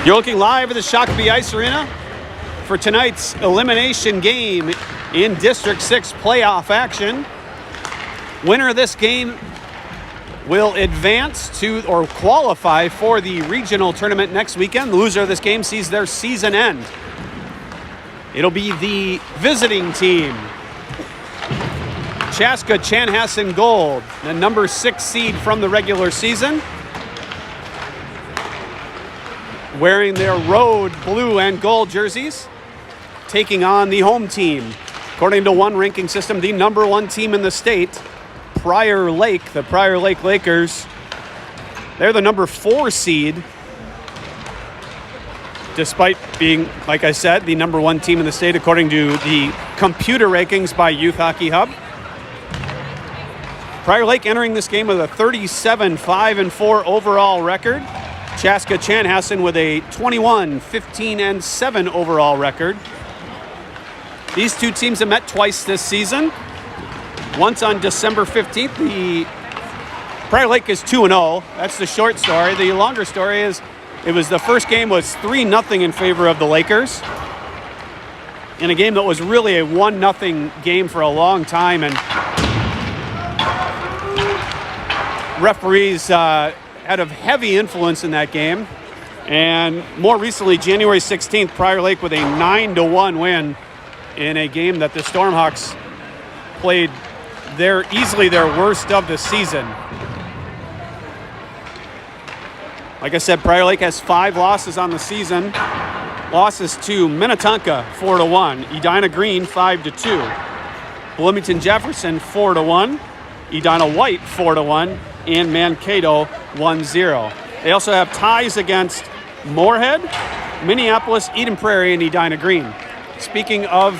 You're looking live at the Shakopee Ice Arena for tonight's elimination game in District 6 playoff action. Winner of this game will advance to or qualify for the regional tournament next weekend. The loser of this game sees their season end. It'll be the visiting team, Chaska Chanhassen Gold, the number 6 seed from the regular season, wearing their road blue and gold jerseys, taking on the home team. According to one ranking system, the number 1 team in the state, Prior Lake, the Prior Lake Lakers. They're the number 4 seed, despite being, like I said, the number 1 team in the state according to the computer rankings by Youth Hockey Hub. Prior Lake entering this game with a 37-5-4 overall record. Chaska Chanhassen with a 21-15-7 overall record. These two teams have met twice this season. Once on December 15th, the Prior Lake is 2-0. That's the short story. The longer story is the first game was 3-0 in favor of the Lakers in a game that was really a 1-0 game for a long time, and referees had a heavy influence in that game. And more recently, January 16th, Prior Lake with a 9-1 win in a game that the Stormhawks played easily their worst of the season. Like I said, Prior Lake has 5 losses on the season. Losses to Minnetonka 4-1, Edina Green 5-2, Bloomington Jefferson 4-1, Edina White 4-1, and Mankato 1-0. They also have ties against Moorhead, Minneapolis, Eden Prairie, and Edina Green. Speaking of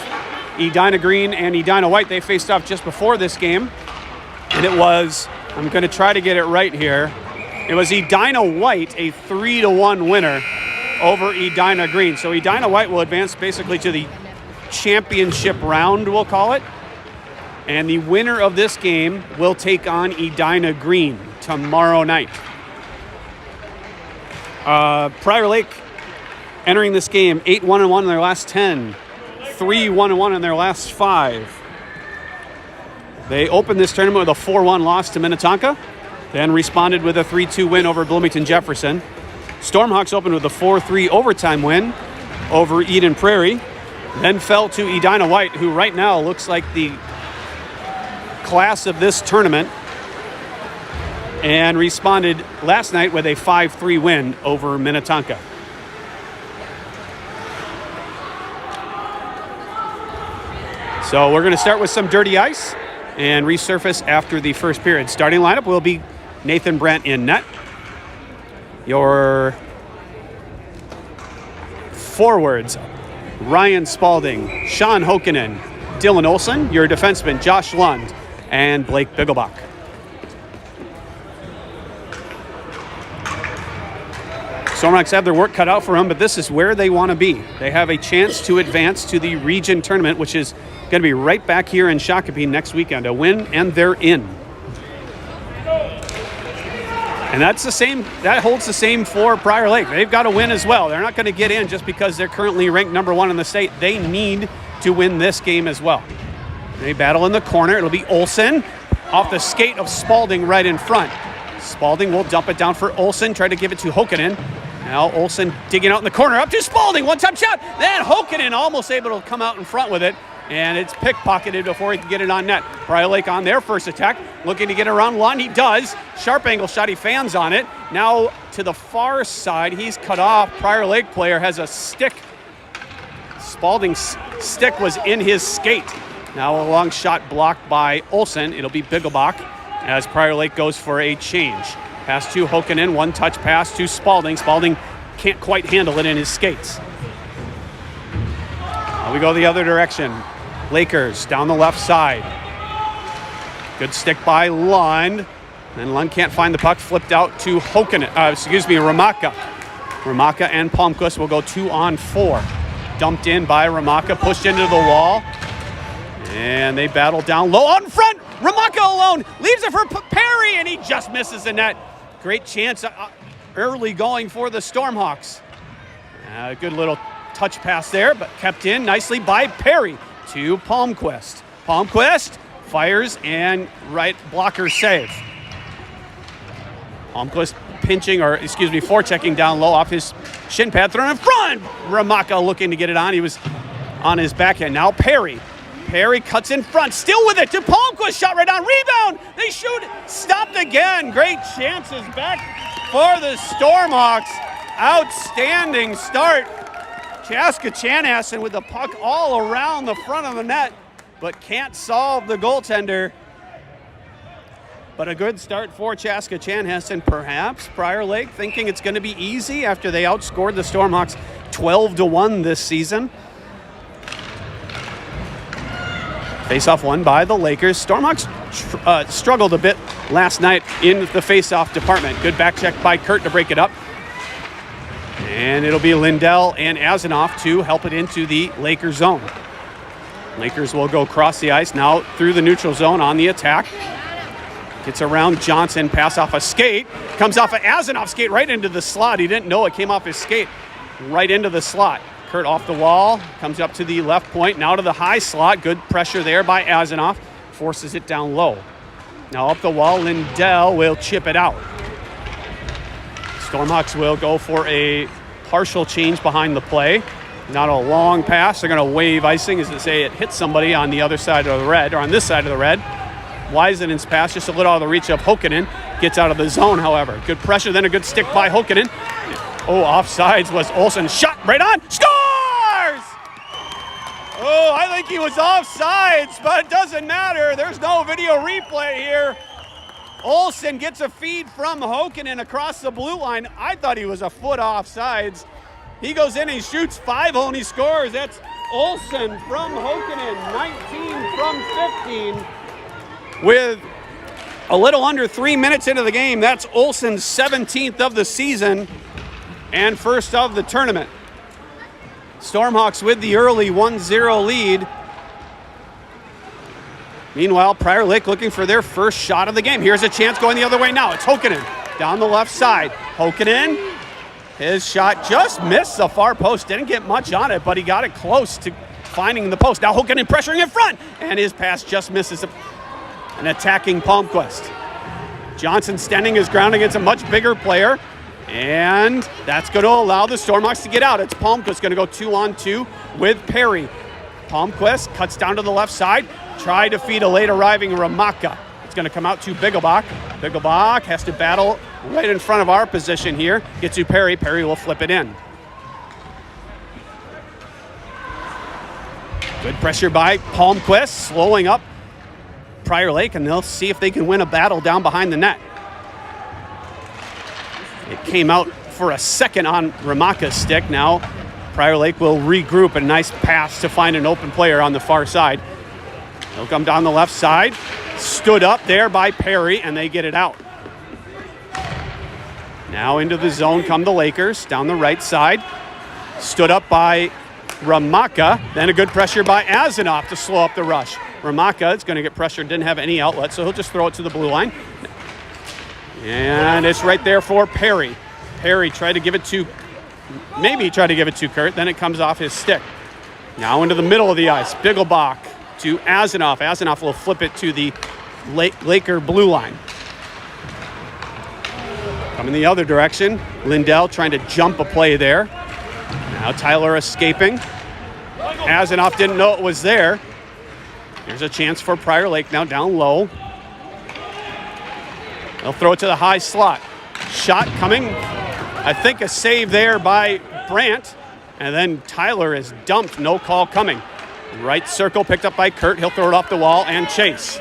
Edina Green and Edina White, they faced off just before this game, and it was, I'm going to try to get it right here, it was Edina White, a 3-1 winner over Edina Green. So Edina White will advance basically to the championship round, we'll call it. And the winner of this game will take on Edina Green tomorrow night. Prior Lake entering this game 8-1-1 in their last 10, 3-1-1 in their last 5. They opened this tournament with a 4-1 loss to Minnetonka, then responded with a 3-2 win over Bloomington Jefferson. Stormhawks opened with a 4-3 overtime win over Eden Prairie, then fell to Edina White, who right now looks like the class of this tournament, and responded last night with a 5-3 win over Minnetonka. So we're going to start with some dirty ice and resurface after the first period. Starting lineup will be Nathan Brandt in net. Your forwards, Ryan Spalding, Sean Hokkinen, Dylon Olson. Your defenseman, Josh Lund, and Blake Bigglebach. Stormhawks have their work cut out for them, but this is where they want to be. They have a chance to advance to the region tournament, which is going to be right back here in Shakopee next weekend. A win, and they're in. And that holds the same for Prior Lake. They've got to win as well. They're not going to get in just because they're currently ranked number 1 in the state. They need to win this game as well. They battle in the corner. It'll be Olson off the skate of Spalding right in front. Spalding will dump it down for Olson, try to give it to Hokkinen. Now Olson digging out in the corner, up to Spalding, one-time shot. Then Hokkinen almost able to come out in front with it, and it's pickpocketed before he can get it on net. Prior Lake on their first attack, looking to get around Lund. He does. Sharp angle shot, he fans on it. Now to the far side, he's cut off. Prior Lake player has a stick. Spalding's stick was in his skate. Now a long shot blocked by Olson. It'll be Bigglebach as Prior Lake goes for a change. Pass to Hokkinen, one-touch pass to Spalding. Spalding can't quite handle it in his skates. Now we go the other direction. Lakers down the left side. Good stick by Lund. And Lund can't find the puck. Flipped out to Ramaka. Ramaka and Palmquist will go 2-on-4. Dumped in by Ramaka, pushed into the wall. And they battle down low on front. Ramaka alone leaves it for Perry, and he just misses the net. Great chance early going for the Stormhawks. A good little touch pass there, but kept in nicely by Perry to Palmquist. Palmquist fires and right blocker save. Palmquist forechecking down low off his shin pad, thrown in front. Ramaka looking to get it on. He was on his backhand. Now Perry. Perry cuts in front, still with it to Palmquist. Shot right on. Rebound. They shoot. Stopped again. Great chances back for the Stormhawks. Outstanding start. Chaska Chanhassen with the puck all around the front of the net, but can't solve the goaltender. But a good start for Chaska Chanhassen, perhaps. Prior Lake thinking it's going to be easy after they outscored the Stormhawks 12-1 this season. Face-off won by the Lakers. Stormhawks struggled a bit last night in the face-off department. Good back check by Kurtt to break it up. And it'll be Lindell and Azanoff to help it into the Lakers zone. Lakers will go across the ice now through the neutral zone on the attack. Gets around Johnson, pass off a skate. Comes off of Azanoff's skate right into the slot. He didn't know it came off his skate right into the slot. Kurtt off the wall, comes up to the left point, now to the high slot. Good pressure there by Azanoff. Forces it down low. Now up the wall, Lindell will chip it out. Stormhawks will go for a partial change behind the play. Not a long pass. They're going to wave icing as they say it hits somebody on the other side of the red, or on this side of the red. Weisenen's pass just a little out of the reach of Hokkinen. Gets out of the zone, however. Good pressure, then a good stick by Hokkinen. Oh, offsides was Olson. Shot right on. Scores! Oh, I think he was offsides, but it doesn't matter. There's no video replay here. Olson gets a feed from Hokkinen across the blue line. I thought he was a foot offsides. He goes in and he shoots 5-0 and he scores. That's Olson from Hokkinen, 19 from 15. With a little under 3 minutes into the game, that's Olson's 17th of the season and first of the tournament. Stormhawks with the early 1-0 lead. Meanwhile, Prior Lake looking for their first shot of the game. Here's a chance going the other way now. It's Hokkinen down the left side. Hokkinen, his shot just missed the far post. Didn't get much on it, but he got it close to finding the post. Now Hokkinen pressuring in front, and his pass just misses an attacking Palmquist. Johnson standing his ground against a much bigger player, and that's going to allow the Stormhawks to get out. It's Palmquist going to go 2-on-2 with Perry. Palmquist cuts down to the left side, try to feed a late arriving Ramaka. It's going to come out to Bigglebach. Bigglebach has to battle right in front of our position here. Gets to Perry. Perry will flip it in. Good pressure by Palmquist, slowing up Prior Lake, and they'll see if they can win a battle down behind the net. It came out for a second on Ramaka's stick. Now Prior Lake will regroup. A nice pass to find an open player on the far side. They'll come down the left side. Stood up there by Perry, and they get it out. Now into the zone come the Lakers down the right side. Stood up by Ramaka. Then a good pressure by Azanoff to slow up the rush. Ramaka is going to get pressured, didn't have any outlet, so he'll just throw it to the blue line. And it's right there for Perry. Perry tried to give it to Kurtt, then it comes off his stick. Now into the middle of the ice, Bigglebach to Azanoff. Azanoff will flip it to the Laker blue line. Coming the other direction, Lindell trying to jump a play there. Now Tyler escaping. Azanoff didn't know it was there. Here's a chance for Prior Lake now down low. They'll throw it to the high slot. Shot coming. I think a save there by Brandt. And then Tyler is dumped. No call coming. Right circle picked up by Kurtt. He'll throw it off the wall and chase.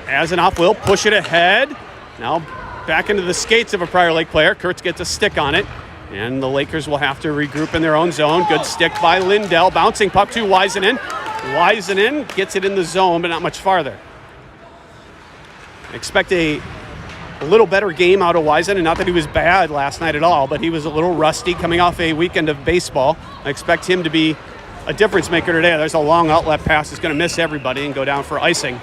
Azanoff will push it ahead. Now back into the skates of a Prior Lake player. Kurtz gets a stick on it. And the Lakers will have to regroup in their own zone. Good stick by Lindell. Bouncing puck to Weisenen. Weisenen gets it in the zone, but not much farther. Expect a little better game out of Weisenen. Not that he was bad last night at all, but he was a little rusty coming off a weekend of baseball. I expect him to be a difference maker today. There's a long outlet pass that's going to miss everybody and go down for icing.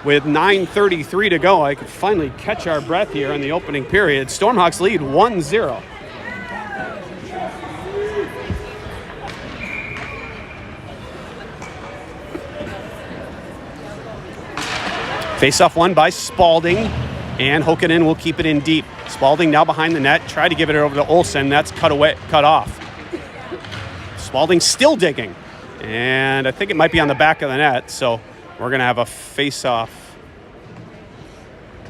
With 9:33 to go, I could finally catch our breath here in the opening period. Stormhawks lead 1-0. Face-off won by Spalding, and Hokanen will keep it in deep. Spalding now behind the net, try to give it over to Olson. That's cut off. Spalding still digging, and I think it might be on the back of the net, so we're going to have a face-off,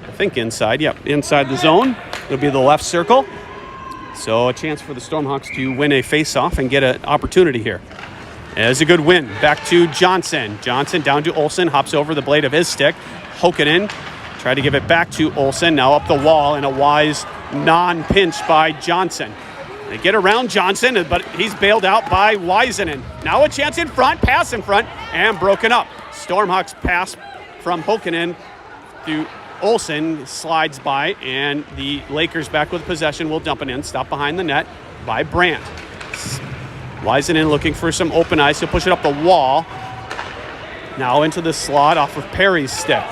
I think inside. Yep, inside the zone. It'll be the left circle. So a chance for the Stormhawks to win a face-off and get an opportunity here. It's a good win. Back to Johnson. Johnson down to Olson, hops over the blade of his stick. Hokanen tried to give it back to Olson, now up the wall, and a wise non-pinch by Johnson. They get around Johnson, but he's bailed out by Weisenen. Now a chance in front, pass in front, and broken up. Stormhawks pass from Hokanen to Olson, slides by, and the Lakers back with possession will dump it in. Stop behind the net by Brandt. Weisenen looking for some open ice. He'll push it up the wall. Now into the slot off of Perry's stick.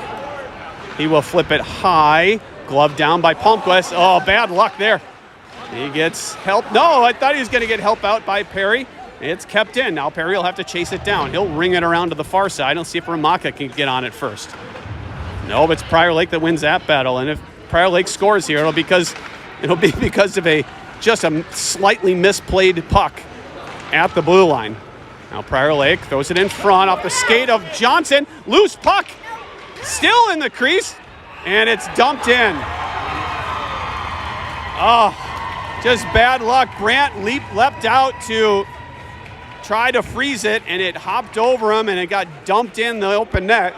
He will flip it high. Glove down by Palmquist. Oh, bad luck there. He gets help. No, I thought he was going to get help out by Perry. It's kept in. Now Perry will have to chase it down. He'll ring it around to the far side. Let's see if Ramaka can get on it first. No, but it's Prior Lake that wins that battle. And if Prior Lake scores here, it'll be because of a slightly misplayed puck at the blue line. Now Prior Lake throws it in front off the skate of Johnson. Loose puck. Still in the crease. And it's dumped in. Oh, just bad luck. Brandt leapt out to try to freeze it, and it hopped over him, and it got dumped in the open net.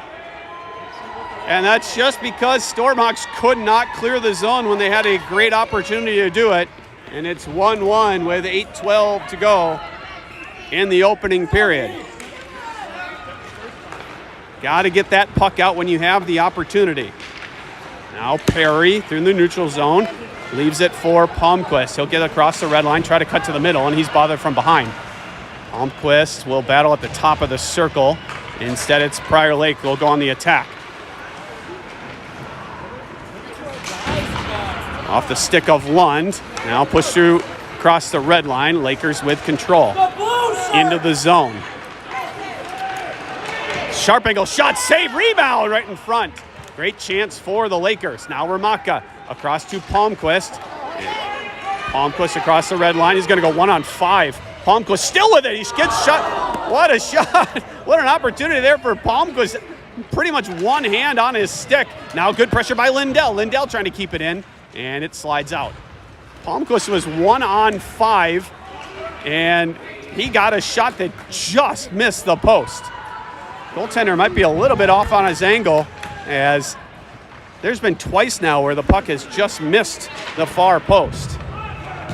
And that's just because Stormhawks could not clear the zone when they had a great opportunity to do it. And it's 1-1 with 8:12 to go in the opening period. Got to get that puck out when you have the opportunity. Now Perry through the neutral zone. Leaves it for Palmquist. He'll get across the red line, try to cut to the middle, and he's bothered from behind. Palmquist will battle at the top of the circle. Instead, it's Prior Lake who will go on the attack. Off the stick of Lund. Now push through across the red line. Lakers with control. Into the zone. Sharp angle shot, save, rebound right in front. Great chance for the Lakers. Now Ramaka across to Palmquist. Palmquist across the red line. He's going to go 1-on-5. Palmquist still with it. He gets shot. What a shot. What an opportunity there for Palmquist. Pretty much one hand on his stick. Now good pressure by Lindell. Lindell trying to keep it in, and it slides out. Palmquist was 1-on-5, and he got a shot that just missed the post. Goaltender might be a little bit off on his angle, as there's been twice now where the puck has just missed the far post.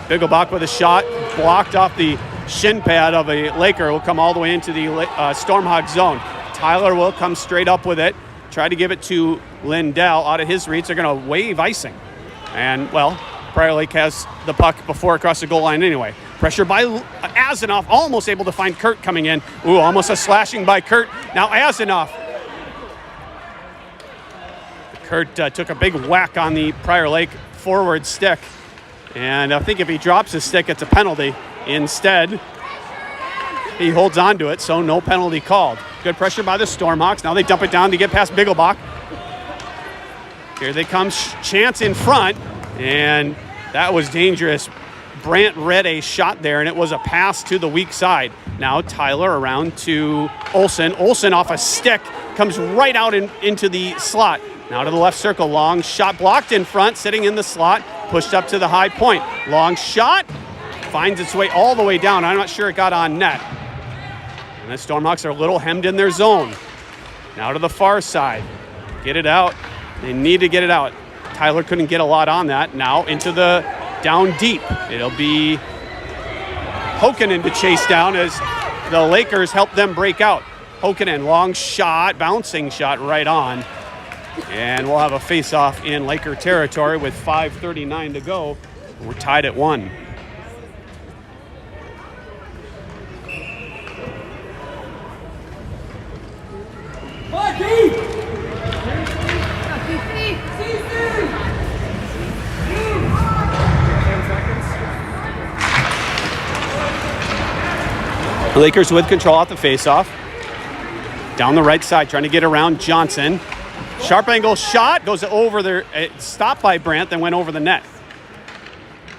Bigglebach with a shot, blocked off the shin pad of a Laker, will come all the way into the Stormhawk zone. Tyler will come straight up with it, try to give it to Lindell. Out of his reach, they're going to wave icing. And, well, Prior Lake has the puck before across the goal line anyway. Pressure by Azanoff, almost able to find Kurtt coming in. Ooh, almost a slashing by Kurtt. Now Azanoff. Kurtt took a big whack on the Prior Lake forward stick. And I think if he drops his stick, it's a penalty. Instead, he holds on to it, so no penalty called. Good pressure by the Stormhawks. Now they dump it down to get past Bigglebach. Here they come, chance in front, and that was dangerous. Brandt read a shot there, and it was a pass to the weak side. Now Tyler around to Olson. Olson off a stick, comes right out into the slot. Now to the left circle, long shot blocked in front, sitting in the slot, pushed up to the high point. Long shot, finds its way all the way down. I'm not sure it got on net. And the Stormhawks are a little hemmed in their zone. Now to the far side, get it out. They need to get it out. Tyler couldn't get a lot on that. Now into the down deep. It'll be Hokanen to chase down as the Lakers help them break out. Hokanen, long shot, bouncing shot right on. And we'll have a face-off in Laker territory with 5:39 to go. We're tied at 1. The Lakers with control at the face-off. Down the right side, trying to get around Johnson. Sharp angle shot, goes over there, stopped by Brandt, then went over the net.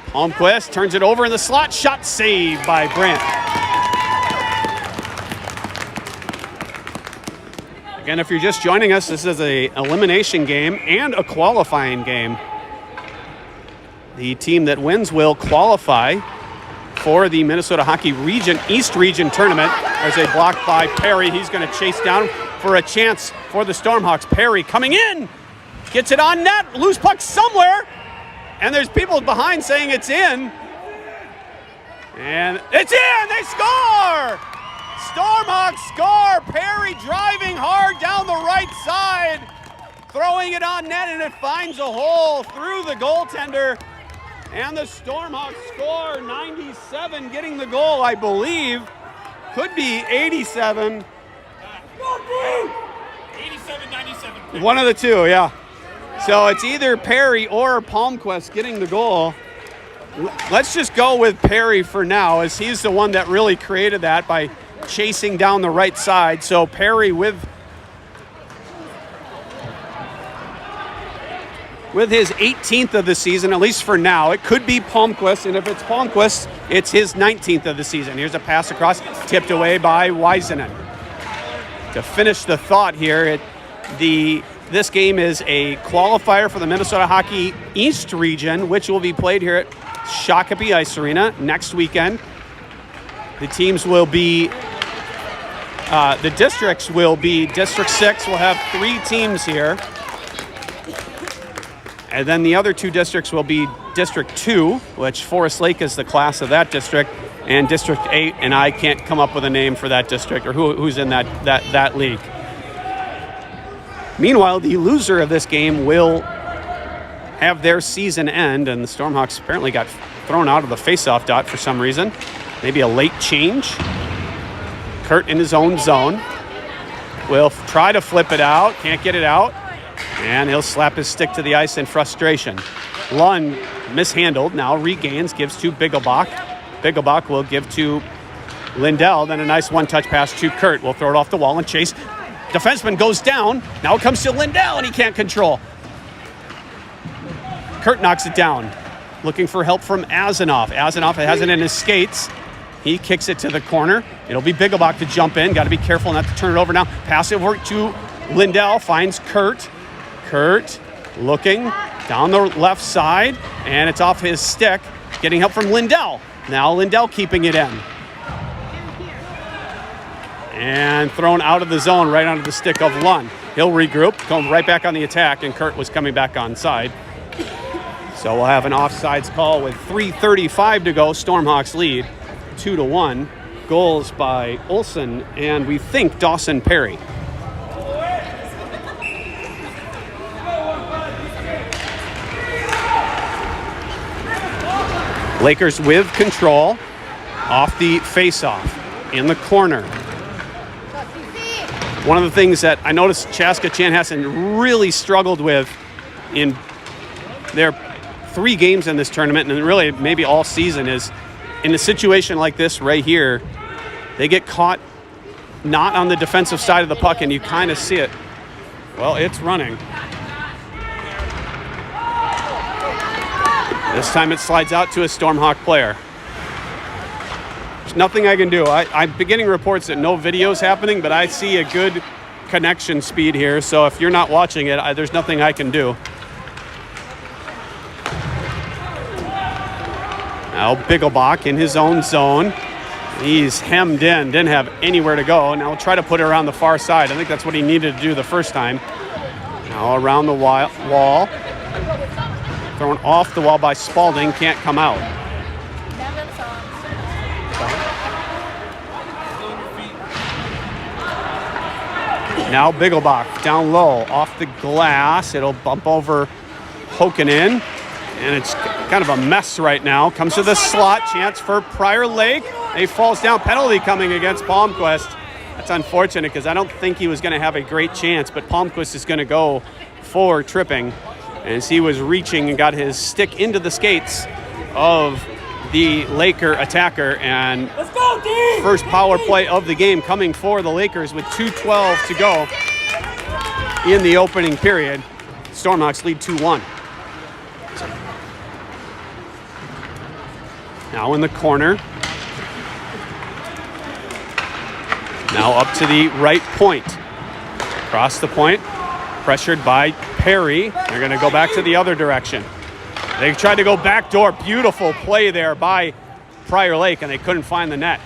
Palmquist turns it over in the slot, shot saved by Brandt. Again, if you're just joining us, this is an elimination game and a qualifying game. The team that wins will qualify for the Minnesota Hockey Region East Region Tournament. There's a block by Perry. He's going to chase down for a chance for the Stormhawks. Perry coming in, gets it on net, loose puck somewhere, and there's people behind saying it's in. And it's in! They score! Stormhawks score! Perry driving hard down the right side, throwing it on net, and it finds a hole through the goaltender. And the Stormhawks score 97, getting the goal, I believe. Could be 87. 87, 97. One of the two, yeah. So it's either Perry or Palmquist getting the goal. Let's just go with Perry for now, as he's the one that really created that by chasing down the right side. So Perry with his 18th of the season, at least for now. It could be Palmquist, and if it's Palmquist, it's his 19th of the season. Here's a pass across, tipped away by Weisenen. To finish the thought here, this game is a qualifier for the Minnesota Hockey East Region, which will be played here at Shakopee Ice Arena next weekend. The teams will be, the districts will be, District 6 will have 3 teams here. And then the other 2 districts will be District 2, which Forest Lake is the class of that district, and District 8, and I can't come up with a name for that district or who's in that league. Meanwhile, the loser of this game will have their season end, and the Stormhawks apparently got thrown out of the faceoff dot for some reason. Maybe a late change. Kurtt in his own zone will try to flip it out, can't get it out, and he'll slap his stick to the ice in frustration. Lund mishandled, now regains, gives to Bigglebach. Bigglebach will give to Lindell, then a nice one-touch pass to Kurtt. We'll throw it off the wall and chase. Defenseman goes down. Now it comes to Lindell, and he can't control. Kurtt knocks it down. Looking for help from Azanoff. Azanoff has it in his skates. He kicks it to the corner. It'll be Bigglebach to jump in. Got to be careful not to turn it over now. Pass it over to Lindell. Finds Kurtt. Kurtt looking down the left side, and it's off his stick. Getting help from Lindell. Now Lindell keeping it in. And thrown out of the zone right onto the stick of Lund. He'll regroup, come right back on the attack, and Kurtt was coming back on side. So we'll have an offsides call with 3:35 to go. Stormhawks lead 2-1. Goals by Olson and we think Dawson Perry. Lakers with control off the faceoff in the corner. One of the things that I noticed Chaska Chanhassen really struggled with in their 3 games in this tournament, and really maybe all season, is in a situation like this right here, they get caught not on the defensive side of the puck, and you kind of see it. Well, it's running. This time it slides out to a Stormhawk player. There's nothing I can do. I'm beginning reports that no video's happening, but I see a good connection speed here, so if you're not watching it, there's nothing I can do. Now Bigglebach in his own zone. He's hemmed in, didn't have anywhere to go. Now we'll try to put it around the far side. I think that's what he needed to do the first time. Now around the wall. Thrown off the wall by Spalding, can't come out. Now Bigglebach down low, off the glass. It'll bump over Hokanen, and it's kind of a mess right now. Comes to the slot, chance for Prior Lake. He falls down, penalty coming against Palmquist. That's unfortunate because I don't think he was going to have a great chance, but Palmquist is going to go for tripping as he was reaching and got his stick into the skates of the Laker attacker. And first power play of the game coming for the Lakers with 2:12 to go. in the opening period. Stormhawks lead 2-1. Now in the corner. Now up to the right point. Across the point. Pressured by Perry. They're going to go back to the other direction. They tried to go backdoor. Beautiful play there by Prior Lake, and they couldn't find the net.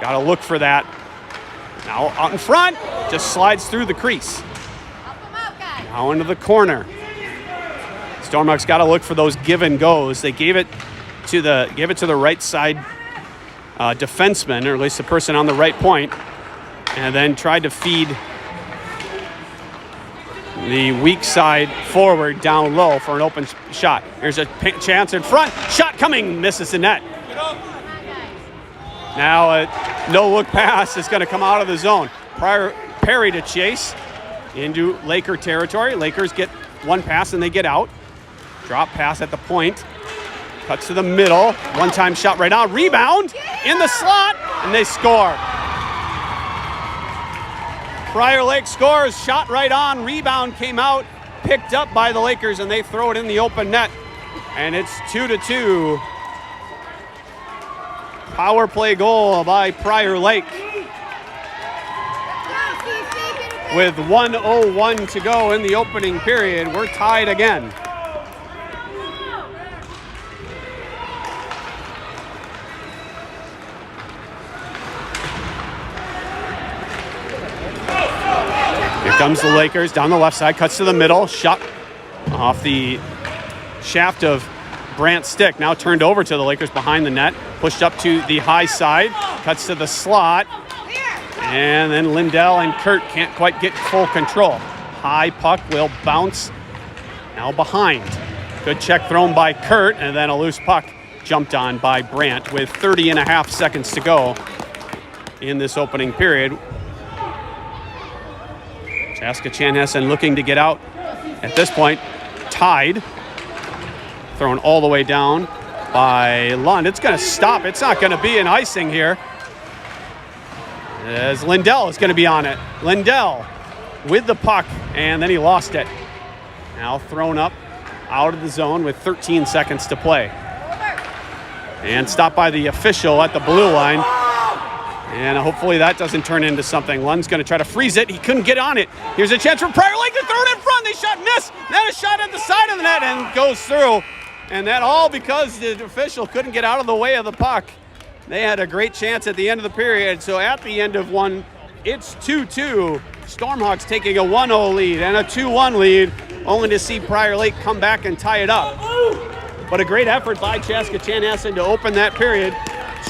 Got to look for that. Now out in front. Just slides through the crease. Now into the corner. Stormhawks got to look for those give and goes. They gave it to the right side defenseman, or at least the person on the right point, and then tried to feed the weak side forward down low for an open shot. Here's a chance in front. Shot coming, misses the net. Now a no-look pass is going to come out of the zone. Perry to chase into Laker territory. Lakers get one pass and they get out. Drop pass at the point. Cuts to the middle. One-time shot right on. Rebound in the slot, and they score. Prior Lake scores. Shot right on. Rebound came out. Picked up by the Lakers, and they throw it in the open net. And it's 2-2. Power play goal by Prior Lake. With 1:01 to go in the opening period, we're tied again. Here comes the Lakers down the left side, cuts to the middle, shot off the shaft of Brandt's stick, now turned over to the Lakers behind the net, pushed up to the high side, cuts to the slot, and then Lindell and Kurtt can't quite get full control. High puck will bounce now behind. Good check thrown by Kurtt, and then a loose puck jumped on by Brandt with 30 and a half seconds to go in this opening period. Chaska-Chanhassen looking to get out at this point, tied. Thrown all the way down by Lund. It's going to stop. It's not going to be an icing here, as Lindell is going to be on it. Lindell with the puck, and then he lost it. Now thrown up out of the zone with 13 seconds to play. And stopped by the official at the blue line. And hopefully that doesn't turn into something. Lund's going to try to freeze it. He couldn't get on it. Here's a chance for Prior Lake to throw it in front. They shot, miss. Then a shot at the side of the net and goes through. And that all because the official couldn't get out of the way of the puck. They had a great chance at the end of the period. So at the end of one, it's 2-2. Stormhawks taking a 1-0 lead and a 2-1 lead, only to see Prior Lake come back and tie it up. But a great effort by Chaska-Chanhassen to open that period.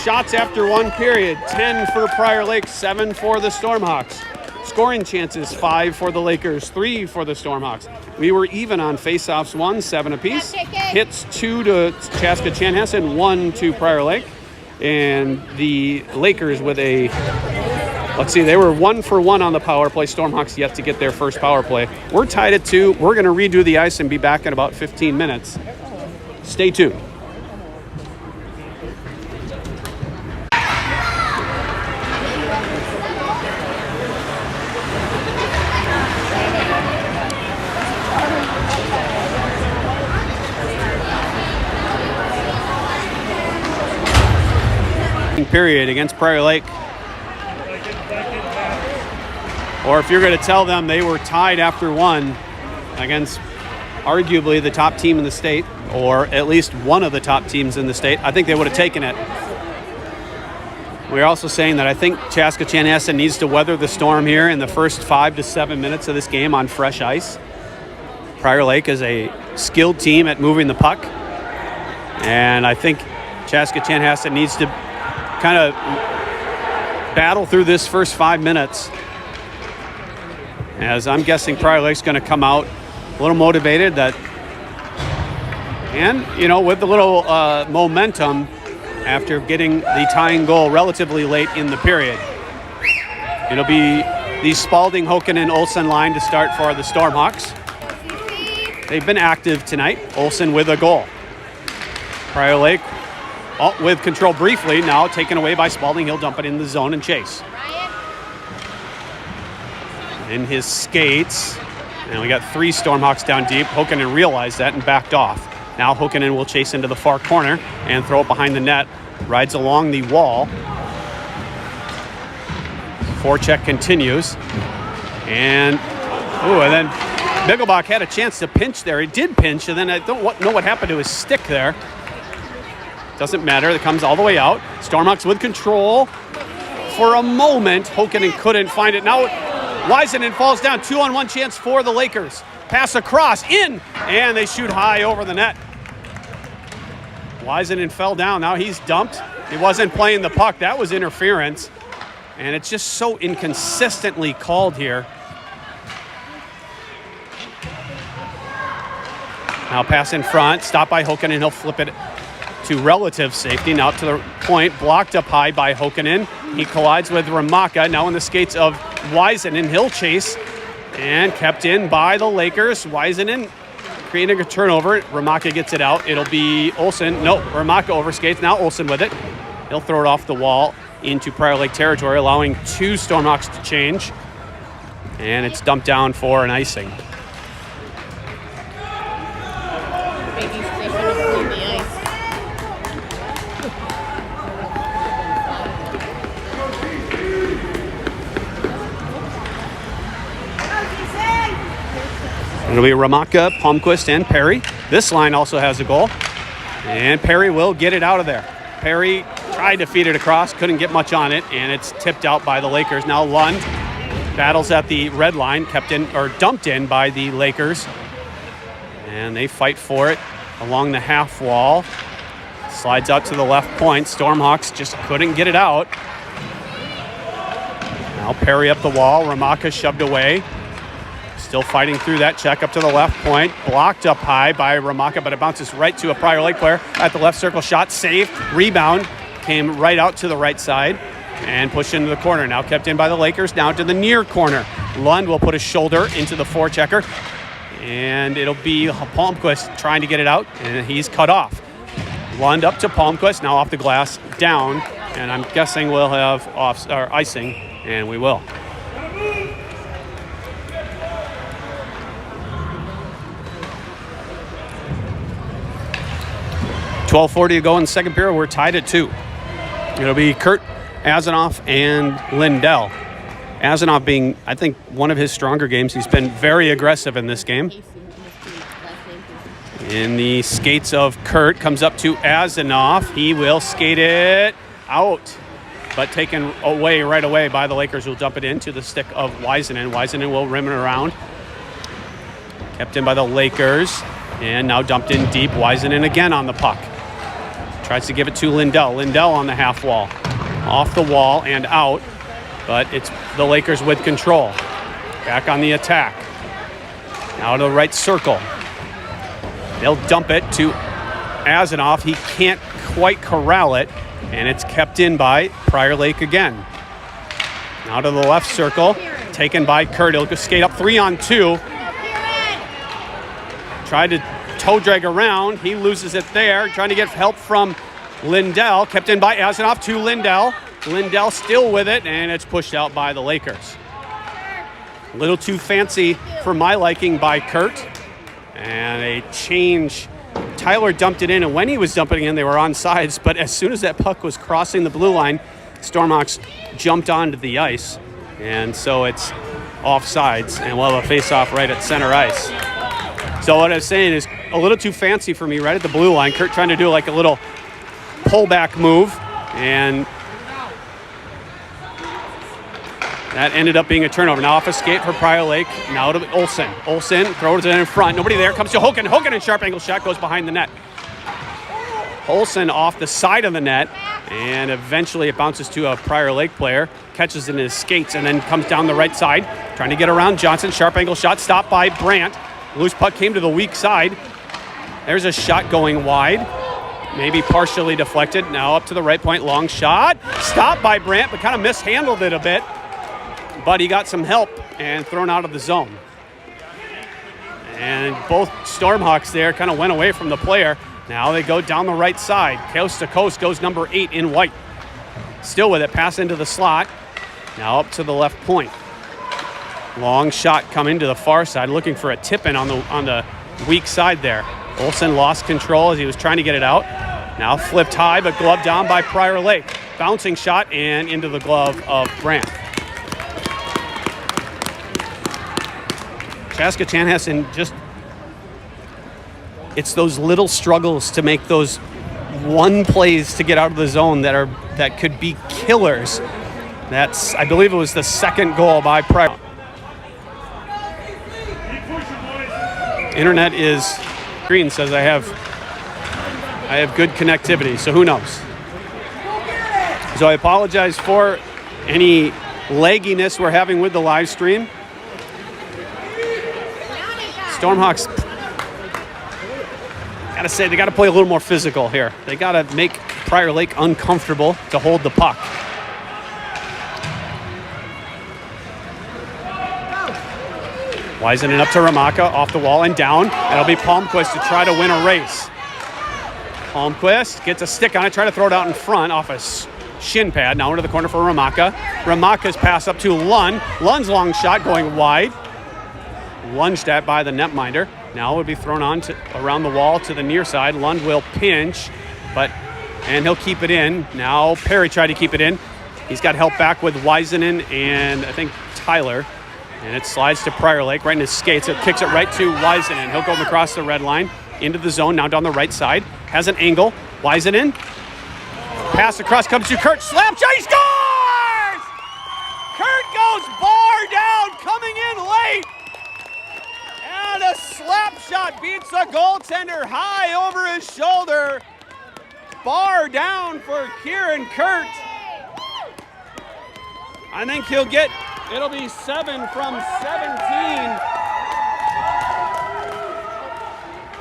Shots after one period, 10 for Prior Lake, 7 for the Stormhawks. Scoring chances, 5 for the Lakers, 3 for the Stormhawks. We were even on faceoffs, 1, 7 apiece. Hits 2 to Chaska-Chanhassen, 1 to Prior Lake. And the Lakers with a, let's see, they were 1 for 1 on the power play. Stormhawks yet to get their first power play. We're tied at 2. We're going to redo the ice and be back in about 15 minutes. Stay tuned. Period against Prior Lake. Or if you're going to tell them they were tied after one against arguably the top team in the state, or at least one of the top teams in the state, I think they would have taken it. We're also saying that I think Chaska-Chanhassen needs to weather the storm here in the first 5 to 7 minutes of this game on fresh ice. Prior Lake is a skilled team at moving the puck, and I think Chaska-Chanhassen needs to kind of battle through this first 5 minutes, as I'm guessing Prior Lake's going to come out a little motivated, and with a little momentum after getting the tying goal relatively late in the period. It'll be the Spalding, Hokanen, Olson line to start for the Stormhawks. They've been active tonight. Olson with a goal. Prior Lake with control briefly, now taken away by Spalding. He'll dump it in the zone and chase. in his skates. And we got 3 Stormhawks down deep. Hokanen realized that and backed off. Now Hokanen will chase into the far corner and throw it behind the net. Rides along the wall. Forecheck continues. And then Bigglebach had a chance to pinch there. He did pinch, and then I don't know what happened to his stick there. Doesn't matter. It comes all the way out. Stormhawks with control. For a moment, Hokanen couldn't find it. Now Weisenen falls down. 2-on-1 chance for the Lakers. Pass across, in, and they shoot high over the net. Weisenen fell down. Now he's dumped. He wasn't playing the puck. That was interference. And it's just so inconsistently called here. Now pass in front. Stopped by Hokanen. He'll flip it to relative safety. Now up to the point. Blocked up high by Hokanen. He collides with Ramaka. Now in the skates of Weisenen. He'll chase. And kept in by the Lakers. Weisenen creating a turnover. Ramaka gets it out. It'll be Olson. No, Ramaka overskates. Now Olson with it. He'll throw it off the wall into Prior Lake territory, allowing 2 Stormhawks to change. And it's dumped down for an icing. It'll be Ramaka, Palmquist, and Perry. This line also has a goal. And Perry will get it out of there. Perry tried to feed it across, couldn't get much on it, and it's tipped out by the Lakers. Now Lund battles at the red line, kept in or dumped in by the Lakers. And they fight for it along the half wall. Slides out to the left point. Stormhawks just couldn't get it out. Now Perry up the wall. Ramaka shoved away. Still fighting through that check up to the left point. Blocked up high by Ramaka, but it bounces right to a Prior Lake player at the left circle. Shot saved. Rebound came right out to the right side and pushed into the corner. Now kept in by the Lakers. Now to the near corner. Lund will put his shoulder into the forechecker. And it'll be Palmquist trying to get it out, and he's cut off. Lund up to Palmquist. Now off the glass, down. And I'm guessing we'll have icing, and we will. .12:40 to go in the second period. We're tied at 2. It'll be Kurtt, Azanoff, and Lindell. Azanoff being, I think, one of his stronger games. He's been very aggressive in this game. In the skates of Kurtt, comes up to Azanoff. He will skate it out, but taken away right away by the Lakers, who'll dump it into the stick of Weisenen. Weisenen will rim it around. Kept in by the Lakers, and now dumped in deep. Weisenen again on the puck. Tries to give it to Lindell. Lindell on the half wall. Off the wall and out, but it's the Lakers with control. Back on the attack. Now to the right circle. They'll dump it to Azanoff. He can't quite corral it, and it's kept in by Prior Lake again. Now to the left circle. Taken by Kurtt. He'll skate up 3-on-2. Tried to toe drag around. He loses it there. Trying to get help from Lindell. Kept in by Azanoff to Lindell. Lindell still with it, and it's pushed out by the Lakers. A little too fancy for my liking by Kurtt. And a change. Tyler dumped it in, and when he was dumping it in, they were on sides. But as soon as that puck was crossing the blue line, Stormhawks jumped onto the ice. And so it's offsides, and we'll have a face-off right at center ice. So what I was saying is a little too fancy for me right at the blue line. Kurtt trying to do like a little pullback move, and that ended up being a turnover. Now off a skate for Prior Lake. Now to Olson. Olson throws it in front. Nobody there. Comes to Hokanen. Hokanen, sharp angle shot, goes behind the net. Olson off the side of the net, and eventually it bounces to a Prior Lake player. Catches it in his skates, and then comes down the right side. Trying to get around Johnson. Sharp angle shot, stopped by Brandt. Loose puck came to the weak side. There's a shot going wide. Maybe partially deflected. Now up to the right point. Long shot. Stopped by Brandt, but kind of mishandled it a bit. But he got some help and thrown out of the zone. And both Stormhawks there kind of went away from the player. Now they go down the right side. Coast to coast goes number 8 in white. Still with it. Pass into the slot. Now up to the left point. Long shot coming to the far side, looking for a tip-in on the weak side there. Olson lost control as he was trying to get it out. Now flipped high, but gloved down by Prior Lake. Bouncing shot and into the glove of Brant. Chaska Chanhassen just, it's those little struggles to make those one plays to get out of the zone that could be killers. That's, I believe it was the second goal by Prior. Internet is green, says I have good connectivity, so who knows? So I apologize for any lagginess we're having with the live stream. Stormhawks, gotta say, they gotta play a little more physical here. They gotta make Prior Lake uncomfortable to hold the puck. Wising it up to Ramaka, off the wall and down. It'll be Palmquist to try to win a race. Palmquist gets a stick on it, try to throw it out in front off a shin pad. Now into the corner for Ramaka. Ramaka's pass up to Lund. Lund's long shot going wide. Lunged at by the netminder. Now it would be thrown on around the wall to the near side. Lund will pinch, and he'll keep it in. Now Perry tried to keep it in. He's got help back with Wisenen and I think Tyler. And it slides to Prior Lake right in his skates. It kicks it right to Wisenen. He'll go across the red line into the zone, now down the right side. Has an angle. Wisenen. Pass across, comes to Kurtt. Slap shot, he scores! Kurtt goes bar down, coming in late. And a slap shot beats the goaltender high over his shoulder. Bar down for Kieran Kurtt. I think he'll get, it'll be 7 from 17.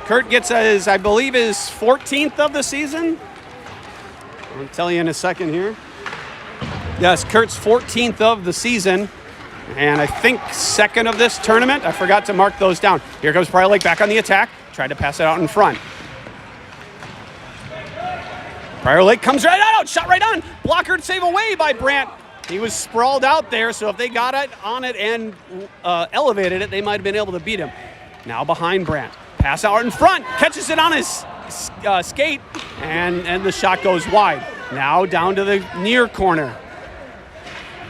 Kurtt gets his, I believe, his 14th of the season. I'll tell you in a second here. Yes, Kurt's 14th of the season. And I think second of this tournament. I forgot to mark those down. Here comes Prior Lake back on the attack. Tried to pass it out in front. Prior Lake comes right out. Shot right on. Blockered save away by Brant. He was sprawled out there, so if they got it on it and elevated it, they might have been able to beat him. Now behind Brant. Pass out in front. Catches it on his skate, and the shot goes wide. Now down to the near corner.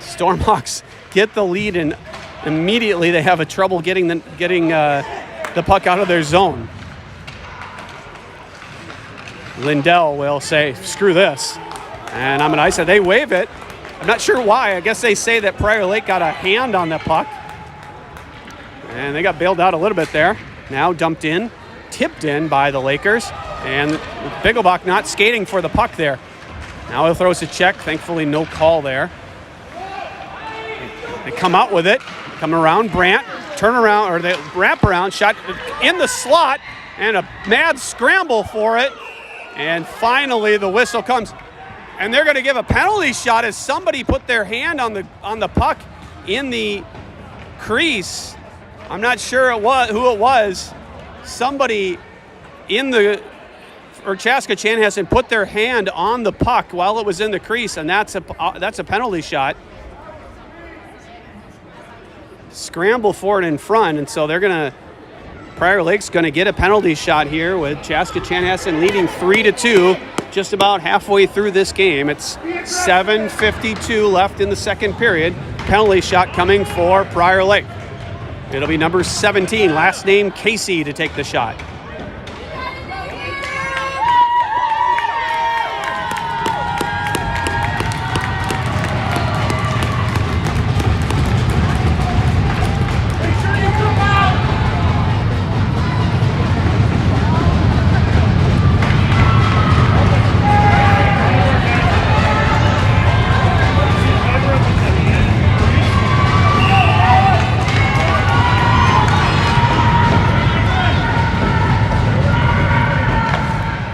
Stormhawks get the lead, and immediately they have a trouble getting the puck out of their zone. Lindell will say, screw this. And I'm an ice. They wave it. I'm not sure why. I guess they say that Prior Lake got a hand on the puck. And they got bailed out a little bit there. Now dumped in, tipped in by the Lakers. And Bigglebach not skating for the puck there. Now he'll throw us a check. Thankfully, no call there. They come out with it. Come around Brant. Turn around, or they wrap around. Shot in the slot. And a mad scramble for it. And finally, the whistle comes. And they're going to give a penalty shot as somebody put their hand on the puck in the crease. I'm not sure who it was. Somebody Chaska Chanhassen put their hand on the puck while it was in the crease, and that's a penalty shot. Scramble for it in front, and so Prior Lake's going to get a penalty shot here with Chaska Chanhassen leading 3-2. Just about halfway through this game. It's 7:52 left in the second period. Penalty shot coming for Prior Lake. It'll be number 17, last name Casey, to take the shot.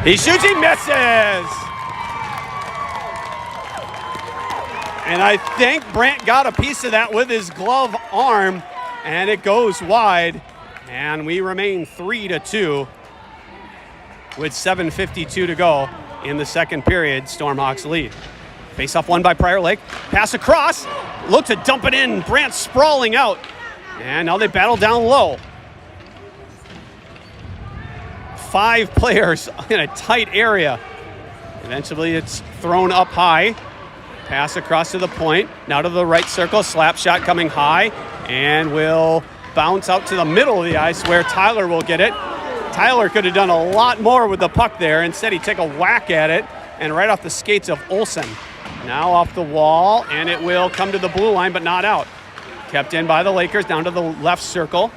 He shoots, he misses! And I think Brant got a piece of that with his glove arm, and it goes wide. And we remain 3-2 with 7:52 to go in the second period. Stormhawks lead. Face off one by Prior Lake. Pass across. Look to dump it in. Brant sprawling out. And now they battle down low. 5 players in a tight area. Eventually it's thrown up high. Pass across to the point. Now to the right circle. Slap shot coming high. And will bounce out to the middle of the ice where Tyler will get it. Tyler could have done a lot more with the puck there. Instead, he took a whack at it and right off the skates of Olson. Now off the wall, and it will come to the blue line, but not out. Kept in by the Lakers, down to the left circle.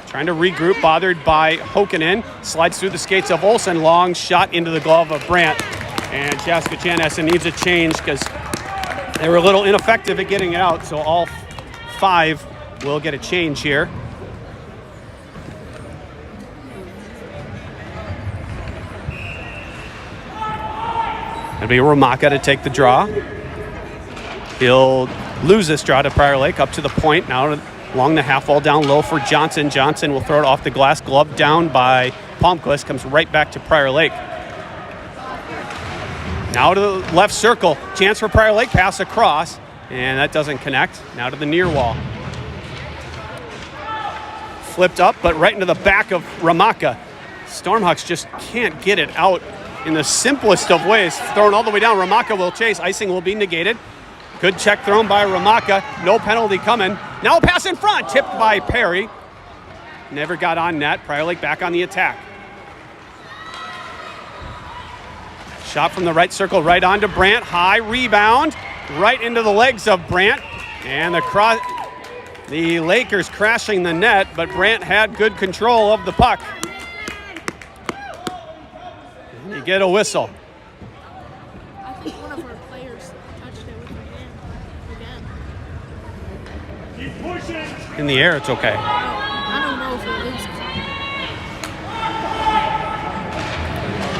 Trying to regroup, bothered by Hokanen. Slides through the skates of Olson. Long shot into the glove of Brandt. And Chaska needs a change because they were a little ineffective at getting it out. So all 5 will get a change here. It'll be Ramaka to take the draw. He'll lose this draw to Prior Lake up to the point. Now along the half wall down low for Johnson. Johnson will throw it off the glass. Glove down by Palmquist. Comes right back to Prior Lake. Now to the left circle. Chance for Prior Lake. Pass across. And that doesn't connect. Now to the near wall. Flipped up, but right into the back of Ramaka. Stormhawks just can't get it out in the simplest of ways. Thrown all the way down. Ramaka will chase. Icing will be negated. Good check thrown by Ramaka. No penalty coming. Now a pass in front. Tipped by Perry. Never got on net. Prior Lake back on the attack. Shot from the right circle right onto Brandt. High rebound. Right into the legs of Brandt. And the Lakers crashing the net, but Brandt had good control of the puck. You get a whistle. I think one of our players touched it with her hand again. In the air, it's okay. I don't know if it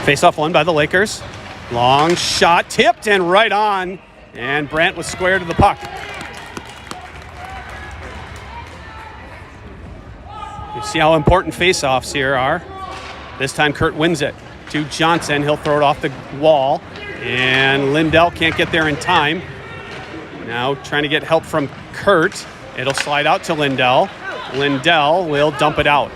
is. Face-off won by the Lakers. Long shot, tipped and right on. And Brandt was square to the puck. You see how important face-offs here are. This time Kurtt wins it to Johnson. He'll throw it off the wall. And Lindell can't get there in time. Now trying to get help from Kurtt. It'll slide out to Lindell. Lindell will dump it out.